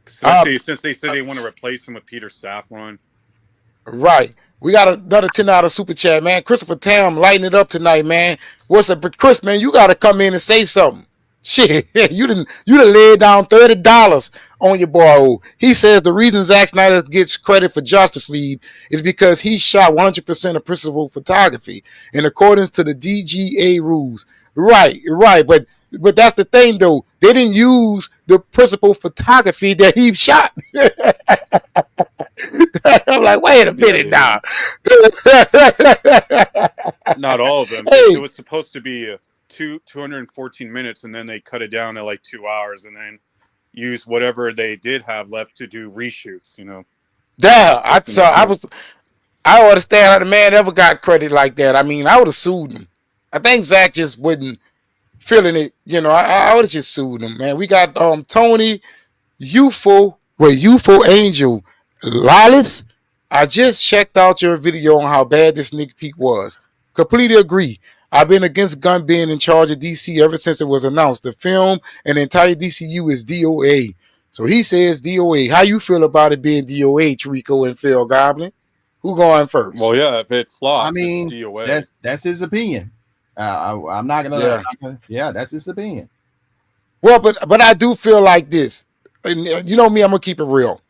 Since they said they want to replace him with Peter Safran.
Right. We got another $10 super chat, man. Christopher Tam lighting it up tonight, man. What's up, Chris, man? You got to come in and say something. Shit, you done laid down $30 on your boy. He says the reason Zack Snyder gets credit for Justice League is because he shot 100% of principal photography in accordance to the DGA rules. Right. But that's the thing, though. They didn't use the principal photography that he shot. I'm like, wait a minute now.
Not all of them. It was supposed to be 214 minutes, and then they cut it down to 2 hours, and then use whatever they did have left to do reshoots.
Yeah, I understand how the man ever got credit like that. I mean, I would have sued him. I think Zach just wouldn't feeling it. I would have just sued him, man. We got Tony, Youthful Angel, Lawless. I just checked out your video on how bad this sneak peek was. Completely agree. I've been against Gunn being in charge of DC ever since it was announced. The film and the entire DCU is DOA. So he says DOA. How you feel about it being DOA, Rico and Phil Goblin? Who going first?
Well, yeah, if it
I
flops, it's
mean,
DOA.
that's his opinion. I'm not gonna.
Yeah.
Yeah, that's his opinion.
Well, but I do feel like this. And you know me, I'm gonna keep it real.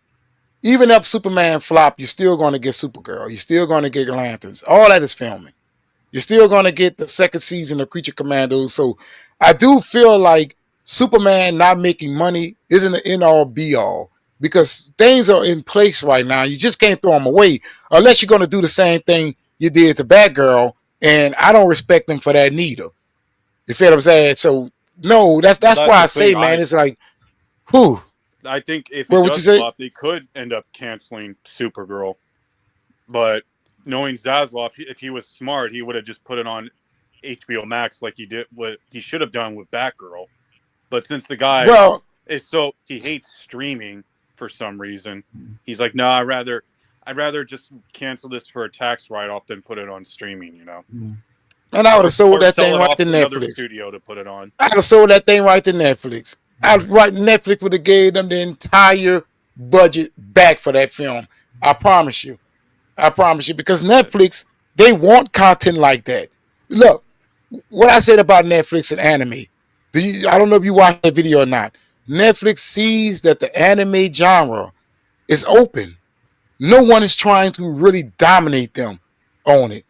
Even if Superman flop, you're still gonna get Supergirl. You're still gonna get Lanterns. All that is filming. You're still gonna get the second season of Creature Commandos. So I do feel like Superman not making money isn't the end all be all because things are in place right now. You just can't throw them away unless you're gonna do the same thing you did to Batgirl. And I don't respect them for that neither. You feel what I'm saying? So no, that's
Well,
that's
that's
why I
the thing.
say, man, it's like, whew.
I think if it
Well, what you
does
say?
flop, they could end up canceling Supergirl. But knowing Zaslav, if he was smart, he would have just put it on HBO Max like he did what he should have done with Batgirl. But since the guy
Well,
is he hates streaming for some reason, he's like, no, I'd rather just cancel this for a tax write-off than put it on streaming,
and I would have sold
or
that
sell
thing
it
right
off
to
to another
Netflix.
studio to put it on.
I'd have sold that thing right to Netflix. Netflix would have gave them the entire budget back for that film. I promise you. I promise you. Because Netflix, they want content like that. Look, what I said about Netflix and anime. I don't know if you watched that video or not. Netflix sees that the anime genre is open. No one is trying to really dominate them on it.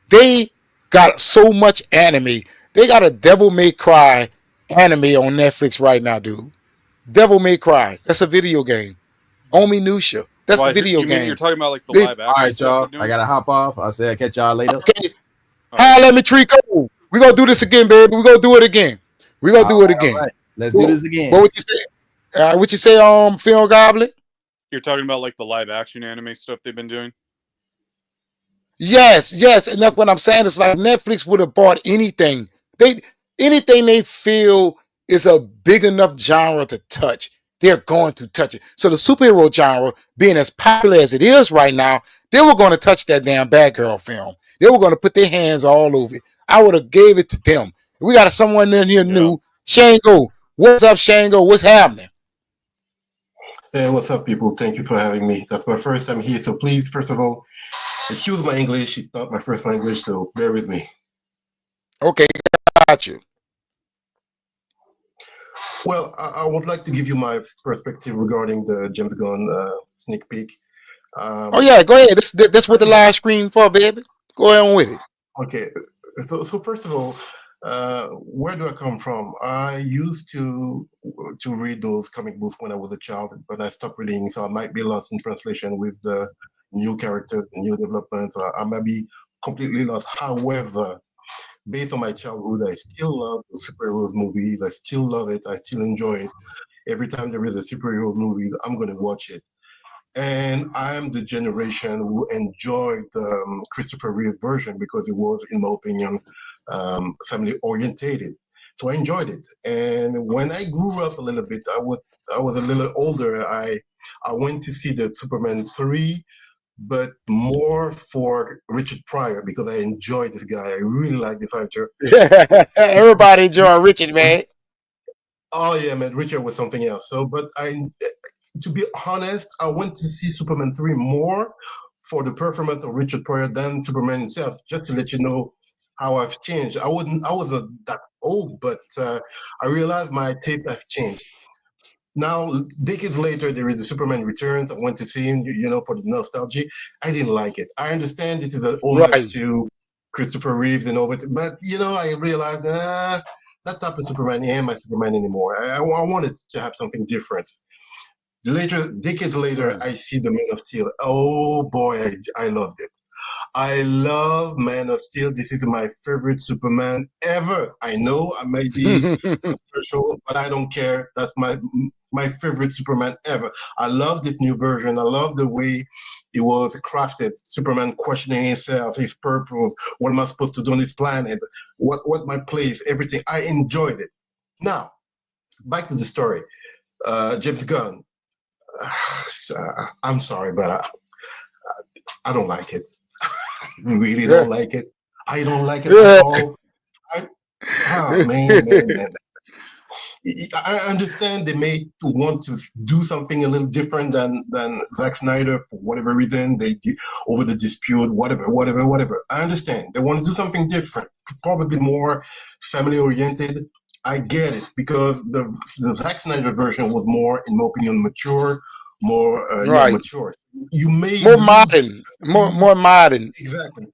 They got so much anime. They got a Devil May Cry anime on Netflix right now, dude. Devil May Cry. That's a video game. Omi Nusha. That's the
Why?
video
You mean you're
game.
talking about like the
They,
live
All
action
right,
stuff they're
y'all. I
doing?
gotta hop off. I'll say I catch y'all later.
okay.
All right.
Hi, let me Trico. We're gonna do this again, baby. We're gonna do it again. We're gonna do it
All
again.
right. Let's do
Well,
this again.
but what you say, Phil Goblin?
You're talking about like the live action anime stuff they've been doing?
Yes, and that's what I'm saying. It's like Netflix would have bought anything. Anything they feel is a big enough genre to touch. They're going to touch it. So the superhero genre, being as popular as it is right now, they were going to touch that damn Batgirl film. They were going to put their hands all over it. I would have gave it to them. We got someone in here new. Shango. What's up, Shango? What's happening?
Hey, what's up, people? Thank you for having me. That's my first time here, so please, first of all, excuse my English. It's not my first language, so bear with me.
Okay, got you.
Well, I would like to give you my perspective regarding the James Gunn sneak peek.
Oh yeah, go ahead. That's what the live screen for, baby. Go ahead on with it.
Okay, so first of all, where do I come from? I used to read those comic books when I was a child, but I stopped reading, so I might be lost in translation with the new characters, the new developments. I might be completely lost. However, based on my childhood, I still love the superheroes movies. I still love it. I still enjoy it. Every time there is a superhero movie, I'm going to watch it. And I'm the generation who enjoyed the Christopher Reeve version because it was, in my opinion, family orientated. So I enjoyed it. And when I grew up a little bit, I was a little older. I went to see the Superman 3, but more for Richard Pryor because I enjoyed this guy. I really like this actor.
Everybody enjoy Richard, man.
Oh yeah, man, Richard was something else. So, but to be honest, I went to see Superman 3 more for the performance of Richard Pryor than Superman himself. Just to let you know how I've changed. I wasn't that old, but I realized my taste has changed. Now, decades later, there is the Superman Returns. I went to see him, for the nostalgia. I didn't like it. I understand this is an homage
Right.
to Christopher Reeves and all that, but I realized that type of Superman ain't my Superman anymore. I wanted to have something different. Decades later, I see the Man of Steel. Oh boy, I loved it. I love Man of Steel. This is my favorite Superman ever. I know I may be controversial, but I don't care. That's my favorite Superman ever. I love this new version. I love the way it was crafted. Superman questioning himself, his purpose, what am I supposed to do on this planet, what my place, everything. I enjoyed it. Now, back to the story. James Gunn. I'm sorry, but I don't like it. I really don't like it. I don't like it at all. Man. I understand they may want to do something a little different than Zack Snyder for whatever reason they did over the dispute, whatever. I understand they want to do something different, probably more family oriented. I get it because the Zack Snyder version was more, in my opinion, mature, more
Right.
mature. You may
More
lose
modern.
a few
More modern.
exactly.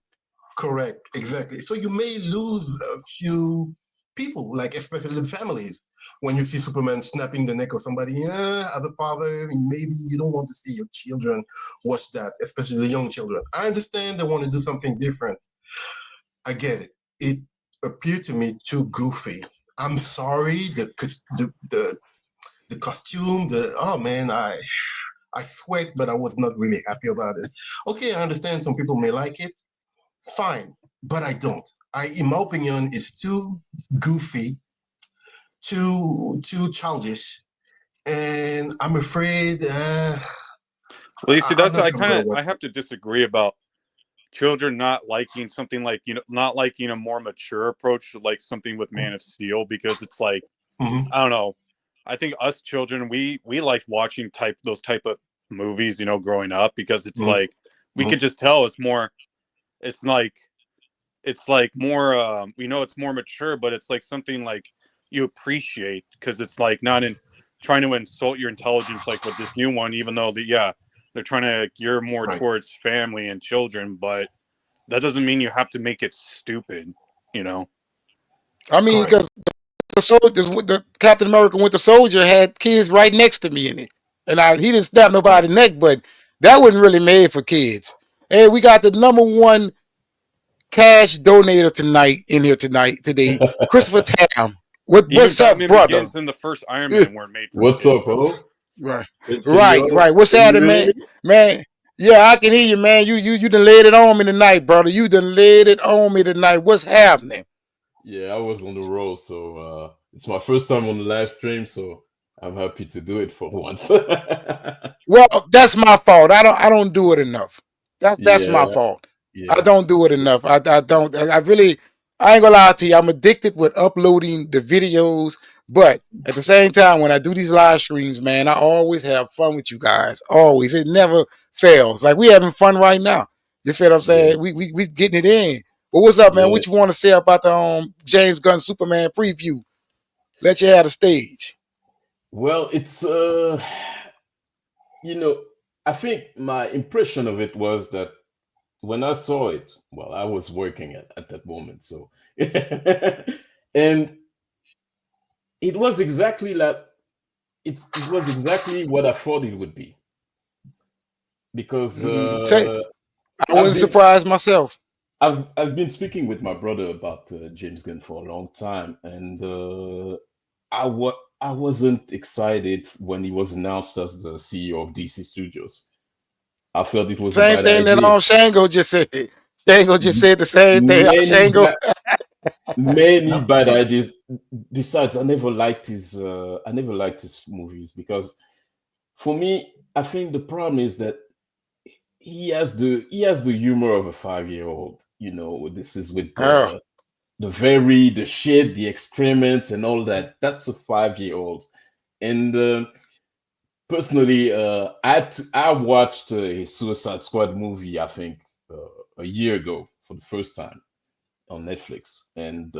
Correct, exactly. So you may lose a few people, like especially the families, when you see Superman snapping the neck of somebody. Yeah, as a father, maybe you don't want to see your children watch that, especially the young children. I understand they want to do something different. I get it. It appeared to me too goofy. I'm sorry, the costume, the oh man, I sweat, but I was not really happy about it. Okay, I understand some people may like it, fine, but I don't. In my opinion, it's too goofy, too childish, and I'm afraid
Well, you see,
I'm
that's
not sure I'm gonna
I
watch
have
it.
to disagree about children not liking something like, not liking a more mature approach to like something with Man of Steel, because it's like,
Mm-hmm,
I don't know. I think us children, we liked watching those type of movies, growing up, because it's
mm-hmm,
like we could just tell it's more. It's like more. It's more mature, but it's like something like you appreciate, because it's like not in trying to insult your intelligence like with this new one. Even though they're trying to gear more
right,
towards family and children, but that doesn't mean you have to make it stupid. You know.
I mean,
correct.
because the soldiers, the Captain America Winter Soldier had kids right next to me in it, and he didn't snap
Right.
nobody's neck, but that wasn't really made for kids. And we got the number one cash donator tonight in here today, Christopher Tam.
Even
What's up,
Batman
brother?
Begins and the first Iron Man weren't made for
What's
kids,
up,
bro.
bro?
Right,
Can you
right. What's
can you
happening,
hear
man?
me?
Man, yeah, I can hear you, man. You done laid it on me tonight, brother. You done laid it on me tonight. What's happening?
Yeah, I was on the road, so it's my first time on the live stream, so I'm happy to do it for once.
Well, that's my fault. I don't do it enough. That's my
Yeah,
fault. I
yeah,
don't do it enough. I don't. I really. I ain't gonna lie to you. I'm addicted with uploading the videos, but at the same time, when I do these live streams, man, I always have fun with you guys. Always. It never fails. Like we having fun right now. You feel what I'm
yeah,
saying? We getting it in. But what's up, man?
yeah.
What you want to say about the James Gunn Superman preview? Let you have the stage.
Well, it's you know, I think my impression of it was that when I saw it, well, I was working at that moment, so and it was exactly like it was exactly what I thought it would be because
Say, I
I've
wasn't
been
surprised myself.
I've been speaking with my brother about James Gunn for a long time, and I wasn't excited when he was announced as the CEO of DC Studios. I felt it was a
Same
bad
thing that
idea.
Shango just said. Shango just
M-
said the same thing.
Many
Shango.
many
No,
bad ideas. Besides, I never liked his movies because for me, I think the problem is that he has the humor of a 5 year old. You know, this is with
Oh.
the shit, the excrements, and all that. That's a 5 year old. And personally, I watched his Suicide Squad movie. I think a year ago for the first time on Netflix, and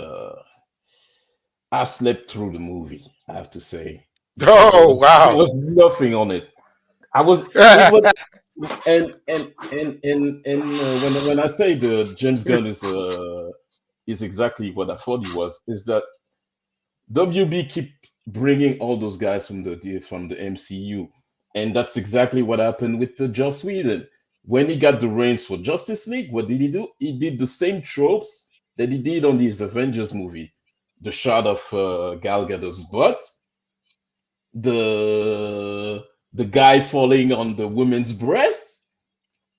I slept through the movie. I have to say because
Oh,
there
wow.
was nothing on it. I was it was and when I say the James Gunn is exactly what I thought he was, is that WB keep bringing all those guys from the MCU, and that's exactly what happened with the Joss Whedon. When he got the reins for Justice League, what did he do? He did the same tropes that he did on his Avengers movie. The shot of Gal Gadot's butt, the guy falling on the woman's breast.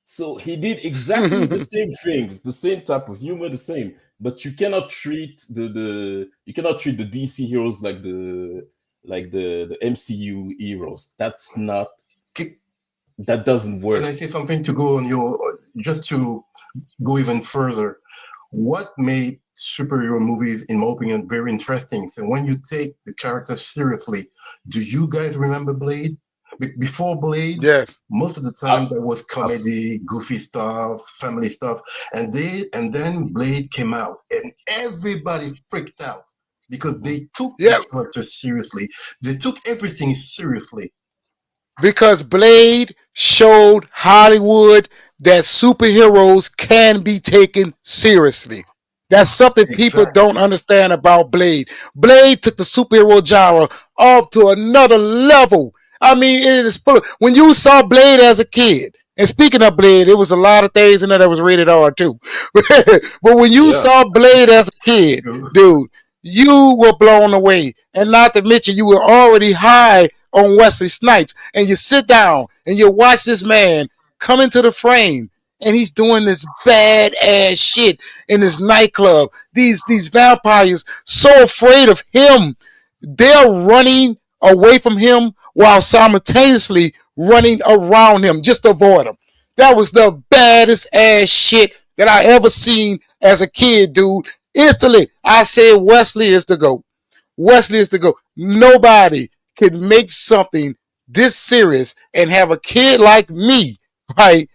So he did exactly the same things, the same type of humor, the same. But you cannot treat the DC heroes like the MCU heroes.
can,
That doesn't
can I
work.
say something to go on your just to go even further? what made superhero movies, in my opinion, very interesting. So when you take the characters seriously, do you guys remember Blade? Before Blade,
Yes.
most of the time there was comedy, goofy stuff, family stuff, and then Blade came out, and everybody freaked out because they took the
Yeah.
characters seriously. They took everything seriously.
Because Blade showed Hollywood that superheroes can be taken seriously. That's something people
Exactly.
don't understand about Blade. Blade took the superhero genre up to another level. I mean, it is full of, when you saw Blade as a kid, and speaking of Blade, it was a lot of things in there that was rated R too. But when you
Yeah.
saw Blade as a kid, dude, you were blown away. And not to mention, you were already high on Wesley Snipes. And you sit down and you watch this man come into the frame, and he's doing this badass shit in this nightclub. These vampires so afraid of him, they're running away from him while simultaneously running around him just to avoid him. That was the baddest ass shit that I ever seen as a kid, dude. Instantly, I said Wesley is the GOAT. Wesley is the GOAT. Nobody can make something this serious and have a kid like me, right,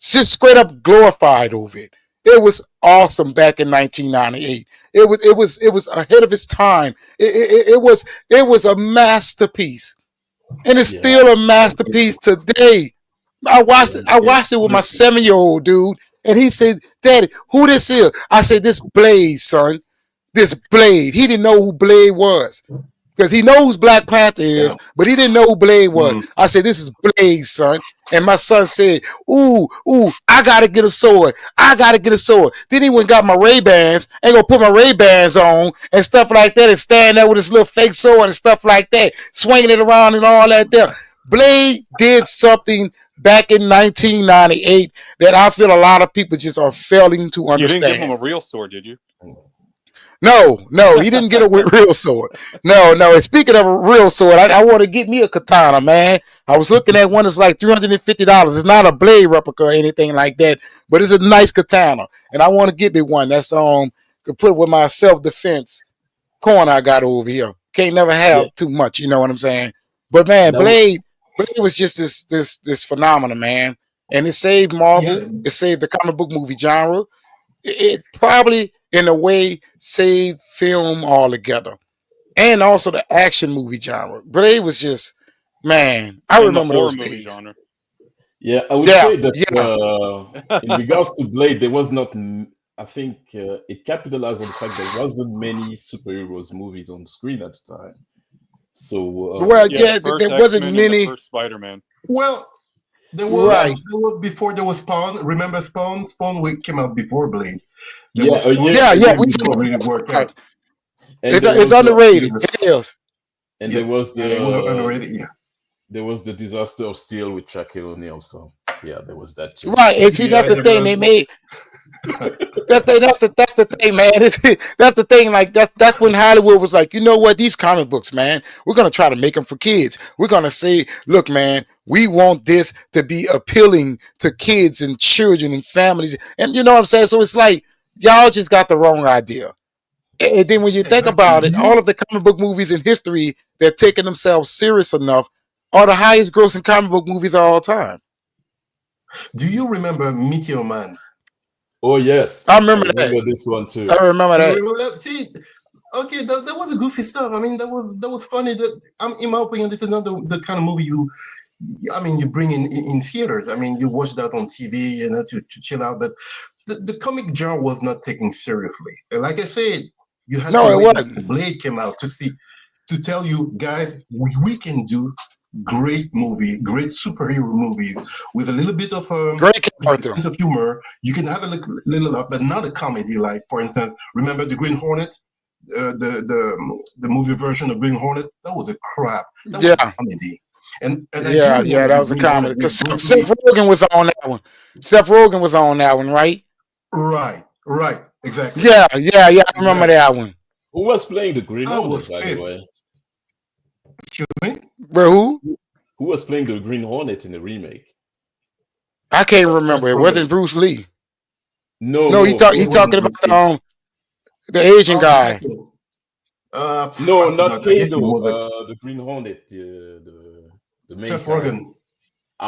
just straight up glorified over it. It was awesome back in 1998. It was ahead of its time. It was a masterpiece, and it's
Yeah.
still a masterpiece today. I watched it.
Yeah.
I watched it with my
Listen,
7-year-old dude, and he said, "Daddy, who this is?" I said, "This Blade, son. This Blade." He didn't know who Blade was because he knows Black Panther
yeah.
is, but he didn't know who Blade was.
Mm.
I said, "This is Blade, son." And my son said, "Ooh, ooh, I gotta get a sword. I gotta get a sword." Then he went and got my Ray-Bans. Ain't gonna put my Ray-Bans on and stuff like that and stand there with his little fake sword and stuff like that, swinging it around and all that there. Blade did something back in 1998 that I feel a lot of people just are failing to
You didn't give him
understand.
a real sword, did you?
No, he didn't get a real sword. No. And speaking of a real sword, I want to get me a katana, man. I was looking at one that's like $350. It's not a Blade replica or anything like that, but it's a nice katana, and I want to get me one. That's could put with my self defense corner I got over here. Can't never
Yeah.
have too much, you know what I'm saying? But man,
Now,
Blade was just this phenomenon, man, and it saved Marvel.
Yeah,
It saved the comic book movie genre. It probably in a way saved film altogether, and also the action movie genre. Blade was just, man, I
And the
remember
horror
those
movie
days.
genre.
yeah, I would
Yeah,
say that
yeah,
in regards to Blade, there was not. I think it capitalized on the fact there wasn't many superheroes movies on screen at the time. So
well,
Yeah, the
yeah,
first
there wasn't
X-Men and the
many.
first Spider-Man.
well,
Right,
there was before there was Spawn. Remember Spawn? Came out before Blade. There
yeah,
was
a
Spawn,
year
yeah,
a
and
yeah.
year
Blade
We
didn't
before,
really work
right.
out.
and
It's
there
it's
was
underrated.
Yes.
It is.
and
Yeah,
there was
it was
the
underrated. Yeah,
there was the disaster of Steel with Shaquille O'Neal. So yeah, there was that too.
Right, and see
yeah,
that's the
there
thing they
was.
made. That's the thing, man. That's the thing. Like that's when Hollywood was like, you know what? These comic books, man, we're gonna try to make them for kids. We're gonna say, look, man, we want this to be appealing to kids and children and families, and you know what I'm saying. So it's like y'all just got the wrong idea. And then when you think
Exactly.
about it, all of the comic book movies in history that taking themselves serious enough are the highest grossing comic book movies of all time.
Do you remember Meteor Man?
Oh yes,
I
I
remember that.
remember this one too.
I remember
You
that.
remember that? See, okay, that was a goofy stuff. I mean, that was funny. That in my opinion, this is not the kind of movie you bring in theaters. I mean, you watch that on TV, to chill out. But the comic genre was not taken seriously. And like I said, you had to
No, it
wait until
wasn't.
Blade came out to tell you guys we can do great superhero movies with a little bit of
Great character.
sense of humor. You can have a little up, but not a comedy. Like for instance, remember the Green Hornet, the movie version of Green Hornet? That was a crap. That was a
Yeah,
comedy. And I do
yeah,
remember
that
the
was a
Green Hornet
comedy.
with
Because
Bruce
Seth
Lee.
Rogen was on that one. Seth Rogen was on that one, right?
Right, exactly,
Yeah. I remember
exactly.
that one.
Who was playing the Green
I
Hornet,
was
by the
pissed.
way?
Excuse me.
But who?
Who was playing the Green Hornet in the remake?
I can't
Seth
remember. It
Rogen.
wasn't Bruce Lee.
No,
No,
no,
he
It
for
talking
wasn't
about
risky.
the Asian
Oh,
guy,
Kate.
no,
I
not
forgot. I guess it
Kado.
was a
The Green Hornet, the main
Seth
character.
Rogen.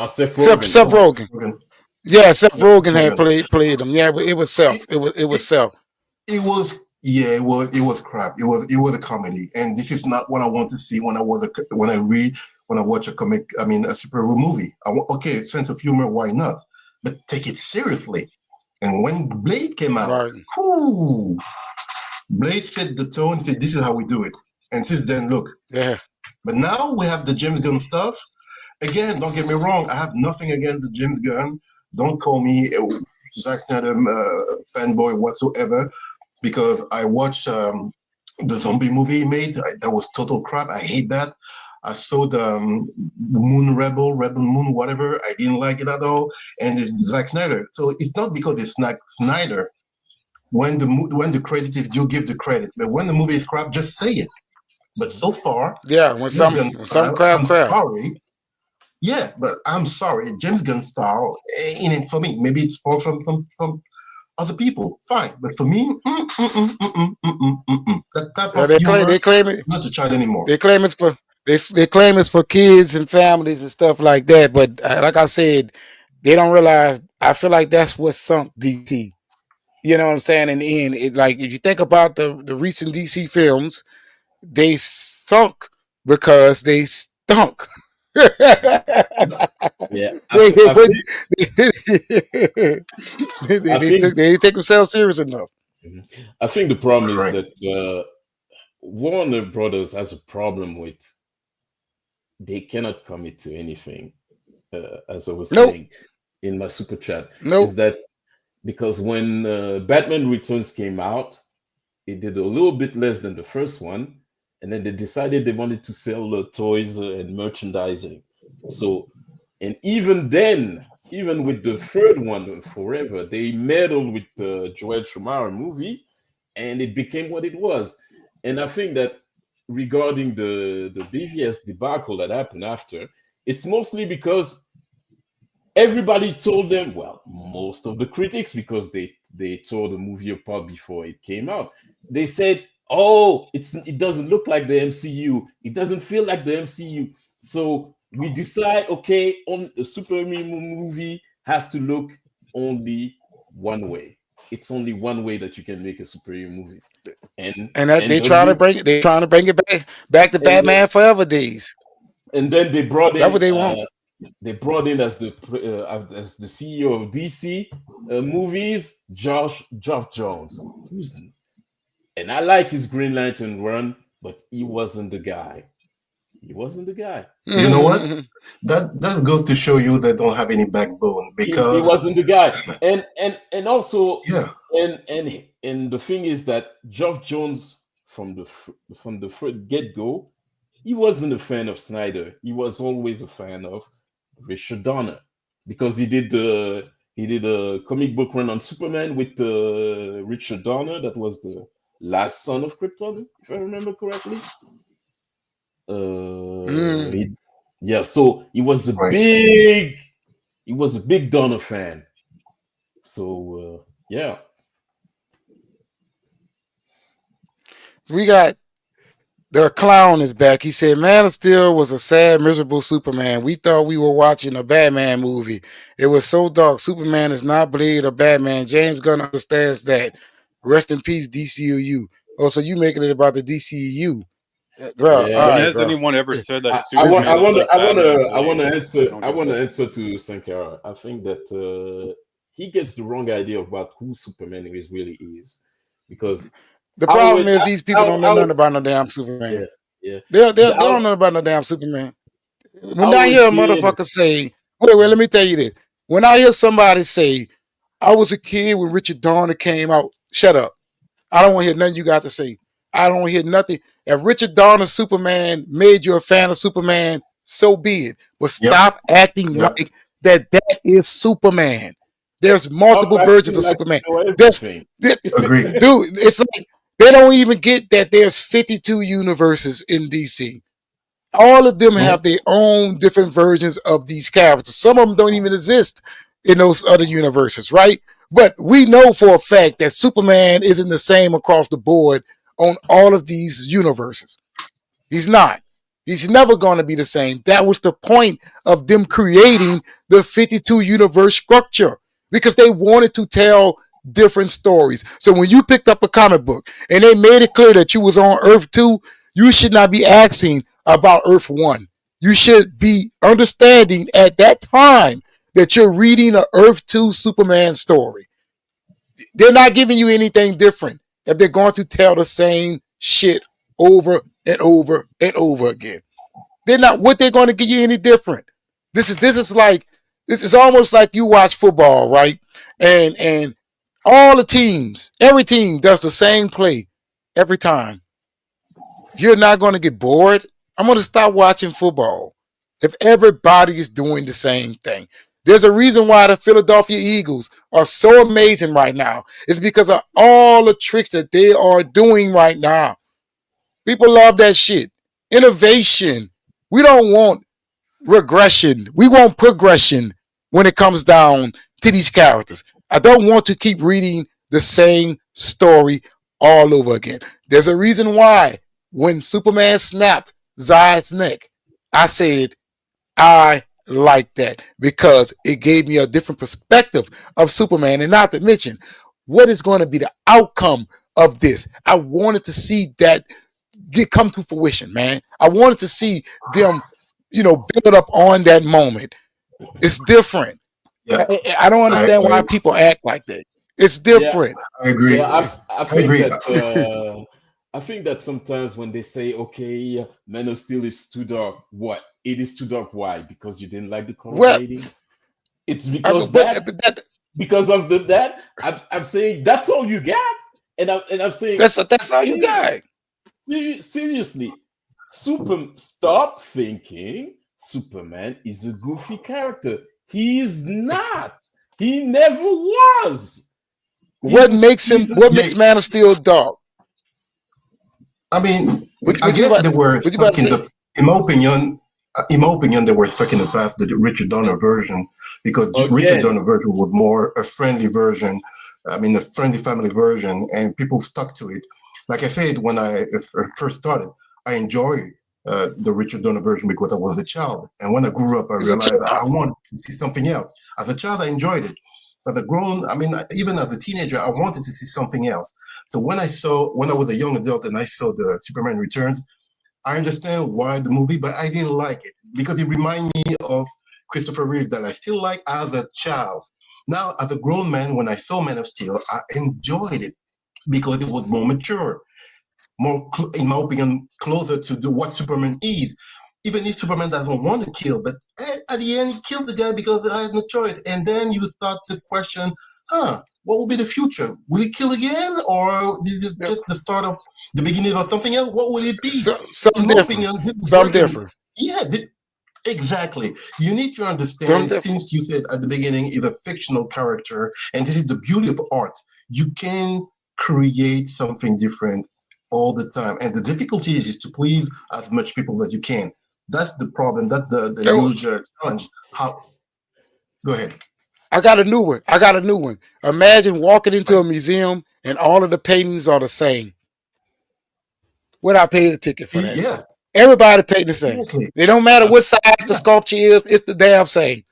Seth
Seth
Rogen.
Seth
Yeah,
Rogen.
Seth Rogen.
Yeah, Seth
Yeah, Seth
Rogen had
Rogen.
played him. Yeah, but it was Seth.
It,
It was
it,
Seth.
it was yeah, it was crap. It was a comedy, and this is not what I want to see when I watch a comic. I mean, a superhero movie. Okay, sense of humor, why not? But take it seriously. And when Blade came out,
Right.
whoo, Blade set the tone. Said this is how we do it. And since then, look.
Yeah.
But now we have the James Gunn stuff. Again, don't get me wrong. I have nothing against the James Gunn. Don't call me a Zack Snyder fanboy whatsoever, because I watched the zombie movie he made. That was total crap. I hate that. I saw the Rebel Moon, whatever. I didn't like it at all. And it's Zack Snyder. So it's not because it's not Snyder. When the credit is due, give the credit. But when the movie is crap, just say it. But so far,
Yeah.
James Gunn
When some
style,
crap
I'm
crap.
sorry. Yeah, but I'm sorry, James Gunn style, in it for me. Maybe it's for from other people. Fine, but for me, that type
Yeah,
of humor,
they claim it
not a child anymore.
they claim it's for they claim it's for kids and families and stuff like that. But like I said, they don't realize. I feel like that's what sunk DC. You know what I'm saying? In the end, like if you think about the recent DC films, they sunk because they stunk. they,
yeah. I
but
think I think
they didn't take themselves serious enough.
I think the problem is
Right.
that Warner Brothers has a problem with they cannot commit to anything. As I was
Nope,
saying in my super chat, is
nope.
that because when Batman Returns came out, it did a little bit less than the first one, and then they decided they wanted to sell toys and merchandising. So, and even then, even with the third one, Forever, they meddled with the Joel Schumacher movie, and it became what it was. And I think that regarding the BVS debacle that happened after, it's mostly because everybody told them, well, most of the critics, because they tore the movie apart before it came out, they said, oh, it doesn't look like the MCU, it doesn't feel like the MCU, so we decide, okay, on the superhero movie has to look only one way. It's only one way that you can make a superhero movie. and
And that
and
they trying to
w
bring it. They trying to bring it back to
and then,
Batman Forever days.
and then
That's what they want.
they brought in as the CEO of DC movies, Geoff Jones, and I like his Green Lantern run, but he wasn't the guy. He wasn't the guy.
You know what? That goes to show you they don't have any backbone,
He
because
wasn't the guy. And also
yeah,
and the thing is that Geoff Jones from the get go, he wasn't a fan of Snyder. He was always a fan of Richard Donner because he did a comic book run on Superman with Richard Donner. That was the last son of Krypton, if I remember correctly.
Mm.
Yeah, so
right.
he was a big Donner fan. So yeah,
We got the clown is back. He said, "Man of Steel was a sad, miserable Superman. We thought we were watching a Batman movie. It was so dark. Superman is not Blade or Batman. James Gunn understands that. Rest in peace, DCU. Oh, so you making it about the DCU, bro? All
When
yeah.
right,
has
bro.
anyone ever said that
I want I
Superman is
want to
like Batman or Blade?
I
Don't
want
get
to
it.
answer to Sankara. I think that he gets the wrong idea about who Superman really is, because
The
I
problem
would
is these people don't know
I would
nothing about no damn Superman.
yeah yeah
They
I,
don't know about no damn Superman.
I
When I
was
hear a
kid.
motherfucker say, wait, let me tell you this. When I hear somebody say, I was a kid when Richard Donner came out, shut up. I don't want to hear nothing you got to say. I don't want to hear nothing. If Richard Donner Superman made you a fan of Superman, so be it. But
Yep,
stop acting
yep.
like that is Superman. There's
Stop
multiple versions
acting
of
like
Superman.
you know
There's,
everything.
there,
Agreed.
dude, it's like they don't even get that there's 52 universes in DC. All of them
Mhm.
have their own different versions of these characters. Some of them don't even exist in those other universes, right? But we know for a fact that Superman isn't the same across the board on all of these universes. He's not. He's never going to be the same. That was the point of them creating the 52 universe structure, because they wanted to tell different stories. So when you picked up a comic book and they made it clear that you was on Earth 2, you should not be asking about Earth 1. You should be understanding at that time that you're reading a Earth 2 Superman story. They're not giving you anything different if they're going to tell the same shit over and over and over again. They're not. What they're going to give you any different? This is almost like you watch football, right? And all the teams, every team does the same play every time. You're not going to get bored. I'm going to stop watching football if everybody is doing the same thing. There's a reason why the Philadelphia Eagles are so amazing right now. It's because of all the tricks that they are doing right now. People love that shit. Innovation. We don't want regression. We want progression when it comes down to these characters. I don't want to keep reading the same story all over again. There's a reason why when Superman snapped Zod's neck, I said, I like that, because it gave me a different perspective of Superman. And not to mention, what is going to be the outcome of this? I wanted to see that come to fruition, man. I wanted to see them, build up on that moment. It's different.
Yeah,
I don't understand why people act like that. It's different.
I agree.
Yeah, I think
agree.
that I think that sometimes when they say, okay, Man of Steel is too dark, what? It is too dark. Why? Because you didn't like the color grading? It's because because of that. I'm saying that's all you got, and I'm saying
that's all you got.
Seriously, stop thinking Superman is a goofy character. He is not. He never was.
What makes Man of Steel dark?
I mean, I guess they were stuck in my opinion, they were stuck in the past, the Richard Donner version, because Richard Donner version was more a friendly version. I mean, a friendly family version, and people stuck to it. Like I said, when I first started, I enjoyed the Richard Donner version because I was a child. And when I grew up, I realized I wanted to see something else. As a child, I enjoyed it. As a grown, even as a teenager, I wanted to see something else. So when I was a young adult and I saw the Superman Returns, I understand why the movie, but I didn't like it because it reminded me of Christopher Reeve that I still like as a child. Now, as a grown man, when I saw Man of Steel, I enjoyed it because it was more mature, more, in my opinion, closer to what Superman is. Even if Superman doesn't want to kill, but at the end, he killed the guy because I had no choice. And then you start to question, what will be the future? Will he kill again? Or this is just the start of the beginning of something else? What will it be?
Something different.
Yeah, exactly. You need to understand, since you said at the beginning is a fictional character, and this is the beauty of art. You can create something different all the time. And the difficulty is to please as much people as you can. That's the problem. That's the huge challenge. Go ahead.
I got a new one. Imagine walking into a museum and all of the paintings are the same. Would I pay the ticket for that?
Yeah.
Everybody paid the same.
Exactly.
They don't matter what size the sculpture is. It's the damn same.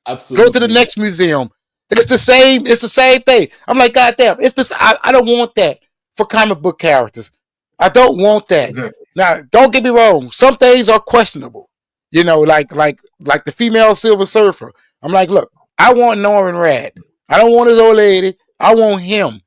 Absolutely.
Go to the next museum. It's the same. It's the same thing. I'm like, God damn. It's this. I don't want that for comic book characters. I don't want that.
Exactly.
Now, don't get me wrong. Some things are questionable. Like the female Silver Surfer. I'm like, look, I want Norman Rad. I don't want his old lady. I want him.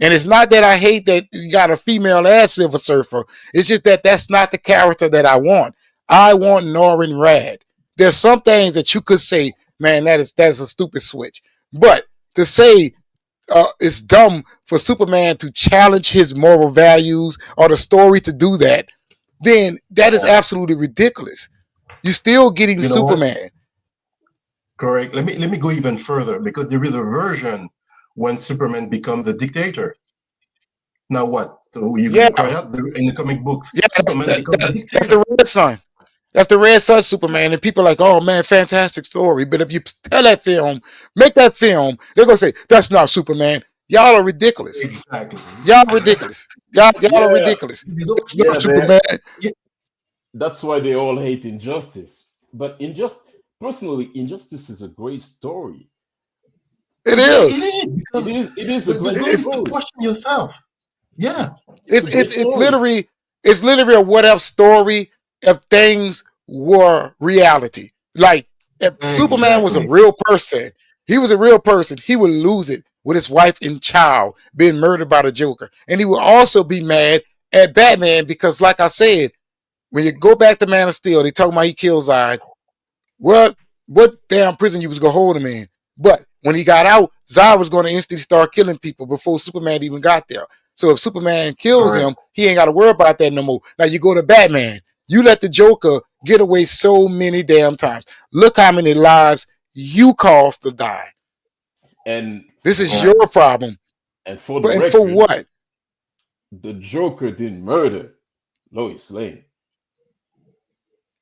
And it's not that I hate that you got a female as Silver Surfer. It's just that that's not the character that I want. I want Norman Rad. There's some things that you could say, man, that's a stupid switch. But to say it's dumb for Superman to challenge his moral values or the story to do that, then that is absolutely ridiculous. You're still getting Superman.
What? Correct. Let me go even further, because there is a version when Superman becomes a dictator. Now what? So you can cry out in the comic books.
Yeah,
Superman becomes a dictator.
That's the Red Son. That's the Red Sun Superman, and people are like, oh man, fantastic story. But if you tell that film, make that film, they're gonna say that's not Superman. Y'all are ridiculous.
Exactly.
Y'all ridiculous. Y'all are
Yeah,
ridiculous.
You know,
That's
yeah,
not Superman.
that's why they all hate Injustice. But personally, Injustice is a great story.
It
it
is.
is because
It is a great
the goal is to
story.
question yourself. Yeah.
It's a great
It's
story.
literally a what if story if things were reality. Like if Superman was a
Exactly.
real person, he was a real person, he would lose it with his wife and child being murdered by the Joker. And he would also be mad at Batman because, like I said, when you go back to Man of Steel, they talk about he kills Zod. What damn prison you was gonna hold him in? But when he got out, Zod was going to instantly start killing people before Superman even got there. So if Superman kills
Correct.
him, he ain't got to worry about that no more. Now you go to Batman. You let the Joker get away so many damn times. Look how many lives you caused to die.
And
This is
Yeah.
your problem.
and for the
And for
record,
what?
the Joker didn't murder Lois Lane.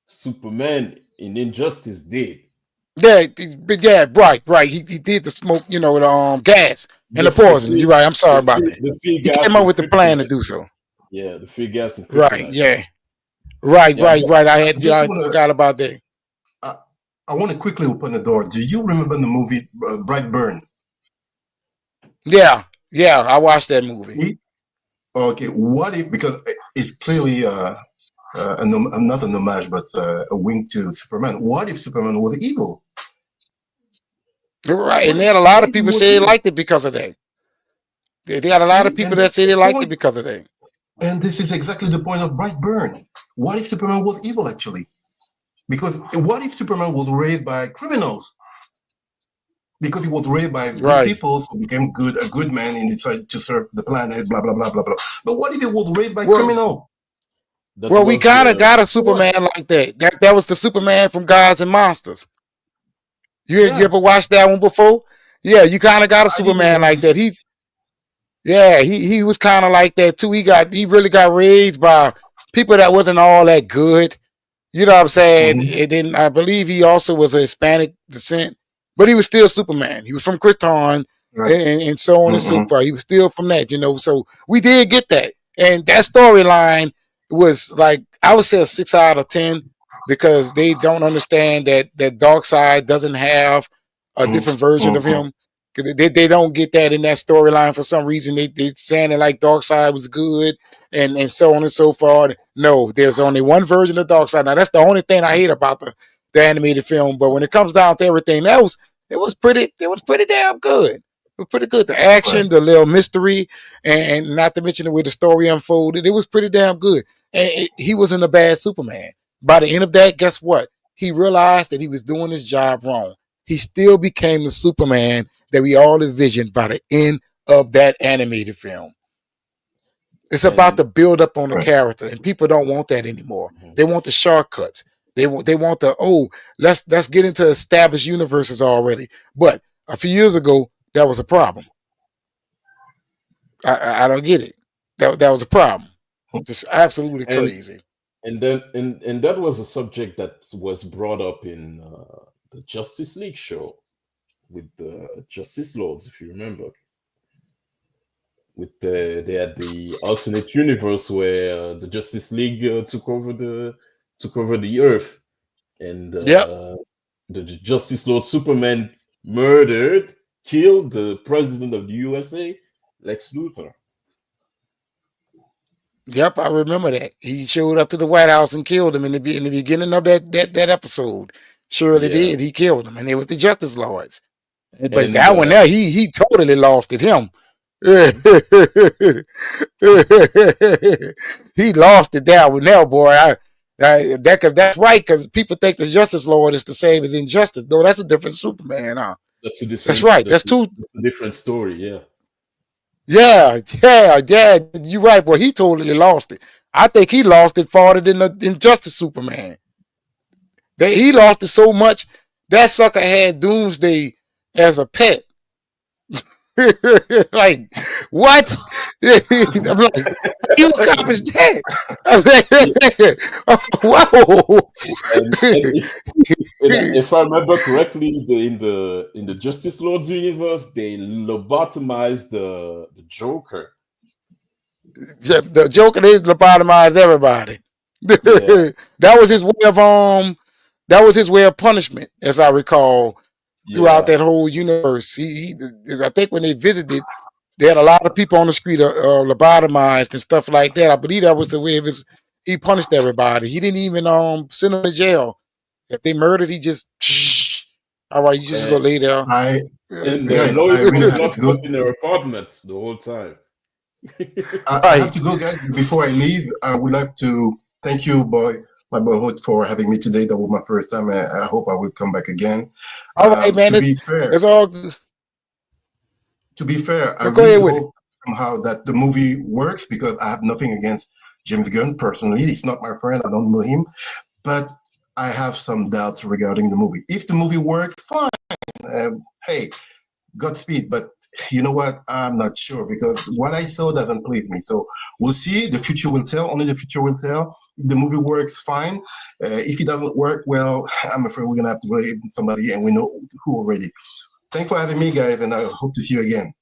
Superman in Injustice did.
Yeah, right. He did the smoke, the gas and the
The
poison. You're right. I'm sorry about that.
the fear
He
gas
came up
and
with the plan to
kryptonite.
do so.
Yeah, the fear gas and
Right.
kryptonite.
Yeah. Right.
Yeah, but
I forgot about that.
I want to quickly open the door. Do you remember the movie Brightburn?
Yeah. I watched that movie.
Okay, what if, because it's clearly not an homage, but a wink to Superman. What if Superman was evil?
Right.
What
And they
if,
had a lot
what
of
if he
people
was
say they
evil?
liked it because of that. They got a lot of
See,
people
and
that
that's
say
the
they liked it
point.
because of that.
And this is exactly the point of Brightburn. What if Superman was evil, actually? Because what if Superman was raised by criminals? Because he was raised by good
Right.
people, so became a good man, and decided to serve the planet, blah blah blah blah blah. But what if he was raised by
Well,
criminal?
that
well, we
was
kind of got a
What?
Superman like that. That was the Superman from Gods and Monsters. You
Yeah,
ever watched that one before? Yeah, you kind of got a
I didn't
Superman
really
like
see.
that. He was kind of like that too. He really got raised by people that wasn't all that good. You know what I'm saying?
Mm-hmm.
And then I believe he also was a Hispanic descent, but he was still Superman. He was from Krypton
Right.
and so on and so
Mm-hmm.
forth. He was still from that. So we did get that. And that storyline was like, I would say a 6 out of 10 because they don't understand that Darkseid doesn't have a different version of
Mm-hmm.
him. They don't get that in that storyline for some reason. They saying that like Darkseid was good and so on and so forth. No, there's only one version of Darkseid. Now that's the only thing I hate about the animated film. But when it comes down to everything else, it was pretty damn good. It was pretty good. The
Right.
action, the little mystery, and not to mention the way the story unfolded, it was pretty damn good. And he wasn't a bad Superman. By the end of that, guess what? He realized that he was doing his job wrong. He still became the Superman that we all envisioned by the end of that animated film. It's about
and
the build up on the
Right.
character, and people don't want that anymore. They want the shortcuts. They want the let's get into established universes already. But a few years ago, that was a problem. I don't get it. That was a problem. Just absolutely
and
crazy.
and that was a subject that was brought up in the Justice League show with the Justice Lords, if you remember. With they had the alternate universe where the Justice League took over the Earth, and
Yep.
the Justice Lord Superman killed the president of the USA, Lex Luthor.
Yep, I remember that. He showed up to the White House and killed him in the beginning of that episode. Surely
Yeah,
did. He killed him, and it was the Justice Lords. But
and
that one there, he totally lost it. Him. He lost it down with now, boy. That's right, because people think the Justice Lord is the same as Injustice. No, that's a different Superman. Huh?
that's a
That's
different
right. That's two.
that's a different story. Yeah,
Yeah. You're right, boy. He totally lost it. I think he lost it farther than the Injustice Superman. He lost it so much that sucker had Doomsday as a pet. Like, what? I'm like, you accomplished that. I'm like, whoa.
And if I remember correctly, in the Justice Lords universe, they lobotomized the Joker.
The Joker did lobotomize everybody.
Yeah,
That was his way of that was his way of punishment, as I recall, throughout
yeah,
that whole universe. I think when they visited, they had a lot of people on the street lobotomized and stuff like that. I believe that was the way of his. He punished everybody. He didn't even send them to jail. If they murdered, he just all right. You just go
and
lay there.
I
and
guys, I
Lois
really
was
have to
locked
go.
up in her apartment the whole time.
I have
Right.
to go, guys. Before I leave, I would like to thank you, my boyhood, for having me today. That was my first time. I hope I will come back again.
All right, man.
To be fair,
It's all good.
I
Go
really
ahead with it.
hope somehow that the movie works because I have nothing against James Gunn personally. He's not my friend. I don't know him, but I have some doubts regarding the movie. If the movie works, fine. Hey, Godspeed. But you know what? I'm not sure because what I saw doesn't please me. So we'll see. The future will tell. Only the future will tell. If the movie works, fine. If it doesn't work, well, I'm afraid we're gonna have to blame somebody, and we know who already. Thanks for having me, guys, and I hope to see you again.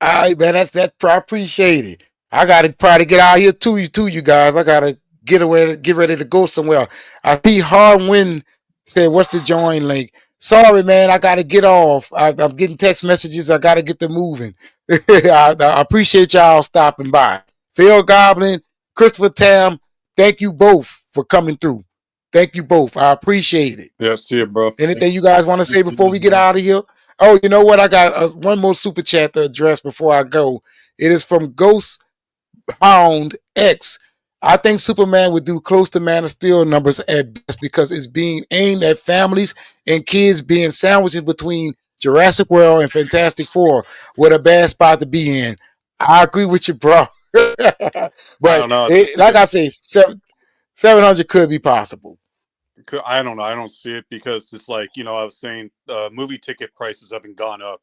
All right, man. That's I appreciate it. I gotta try to get out here too, you guys. I gotta get ready to go somewhere. I see Harwin said, "What's the join link?" Sorry, man. I gotta get off. I'm getting text messages. I gotta get them moving. I appreciate y'all stopping by. Phil Goblin, Christopher Tam, thank you both for coming through. Thank you both. I appreciate it.
Yeah, see it, bro.
Anything you guys want to say
Thanks to
before we
you,
get
bro.
out of here? Oh, you know what? I got one more super chat to address before I go. It is from Ghost Hound X. I think Superman would do close to Man of Steel numbers at best because it's being aimed at families and kids being sandwiched between Jurassic World and Fantastic Four. What a bad spot to be in. I agree with you, bro.
I
But
don't know. Just
like
because
I say, 700 could be possible.
I don't know. I don't see it because it's like, I was saying movie ticket prices haven't gone up.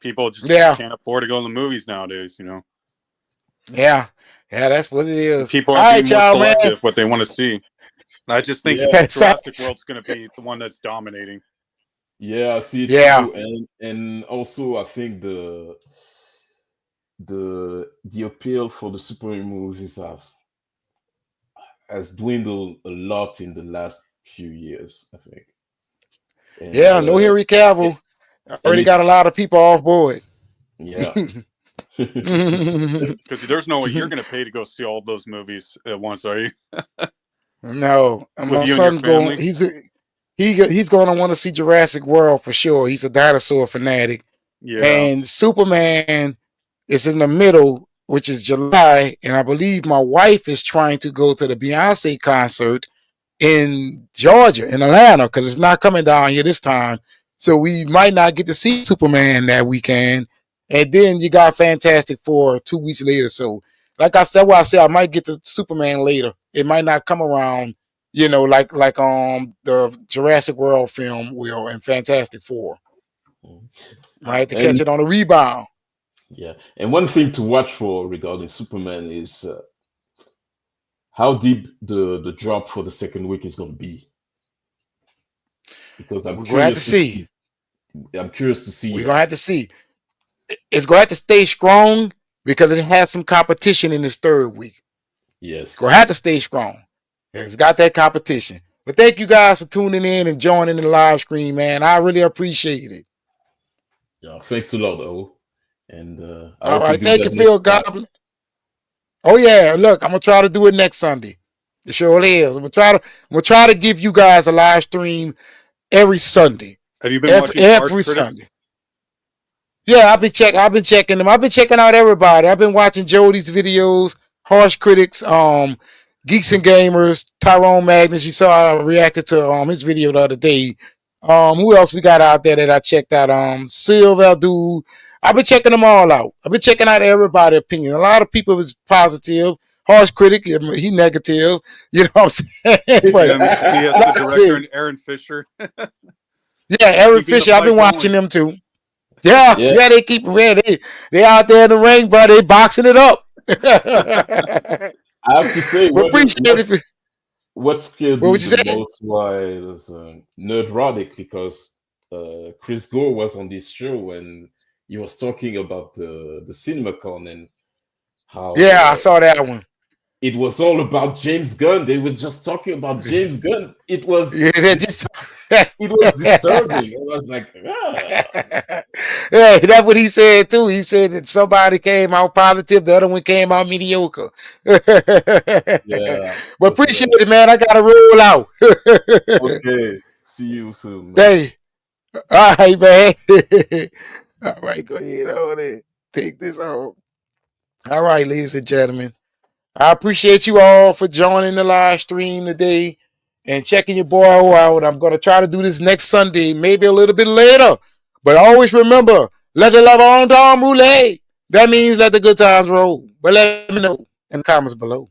People just
Yeah,
can't afford to go to the movies nowadays.
yeah, yeah. That's what it is.
People
All
are being
right,
more
y'all, man.
selective what they want to see. And I just think
Yeah,
Jurassic
Facts.
World's going to be the one that's dominating.
yeah, I see it
Yeah.
too, and also I think the appeal for the superhero movies has dwindled a lot in the last few years, I think, and
Yeah, no Henry Cavill. I
and
already got a
it's
lot of people off board.
yeah.
Because there's no way you're going to pay to go see all those movies at once, are you?
No, and
With
my
you and your
son's going.
family?
He's going to want to see Jurassic World for sure. He's a dinosaur fanatic,
Yeah.
and Superman is in the middle, which is July, and I believe my wife is trying to go to the Beyonce concert in Georgia, in Atlanta, because it's not coming down here this time. So we might not get to see Superman that weekend. And then you got Fantastic Four 2 weeks later. So, like I said, I said I might get to Superman later. It might not come around, like the Jurassic World film will and Fantastic Four. Right, to catch
And
it on a rebound.
yeah, and one thing to watch for regarding Superman is how deep the drop for the second week is going to be, because
We're gonna have to see.
I'm curious to see.
We're gonna have to see. It's gonna have to stay strong because it has some competition in this third week. It's
Yes.
gonna have to stay strong. It's got that competition. But thank you guys for tuning in and joining the live stream, man. I really appreciate it.
Yeah. Thanks a lot, O. And I
All
hope we
right,
do
thank
that
you,
next
Phil
time.
Goblin. Oh yeah, look, I'm gonna try to do it next Sunday. The show is. I'm gonna try to give you guys a live stream every Sunday.
Have you been watching Harsh
Every
Critics?
Sunday. Yeah, I've been checking them. I've been checking out everybody. I've been watching Jody's videos, Harsh Critics, Geeks and Gamers, Tyrone Magnus. You saw I reacted to his video the other day. Who else we got out there that I checked out? Silver Dude. I've been checking them all out. I've been checking out everybody's opinion. A lot of people is positive. Harsh Critic, he negative. You know what I'm saying? But
And see, as the director and Aaron Fisher.
yeah, Aaron
Keeping the
Fisher, I've been
fight
watching
going.
them too. Yeah,
Yeah,
yeah, they keep man. They out there in the ring, bro. They boxing it up.
I have to say,
But appreciate it.
what scared
What
me
would you
the
say?
most was neurotic because Chris Gore was on this show and he was talking about the CinemaCon and how
Yeah, I saw that one.
it was all about James Gunn. They were just talking about James Gunn.
Yeah, just,
It was disturbing. It was like,
yeah, that's what he said too. He said that somebody came out positive, the other one came out mediocre. But
yeah.
appreciate it, man. I gotta roll out.
Okay. See you soon, man.
Hey, all right, man. All right, go ahead on it. Take this off. All right, ladies and gentlemen. I appreciate you all for joining the live stream today and checking your boy out. I'm going to try to do this next Sunday, maybe a little bit later. But always remember, let the love on Tom Roulette. That means let the good times roll. But let me know in the comments below.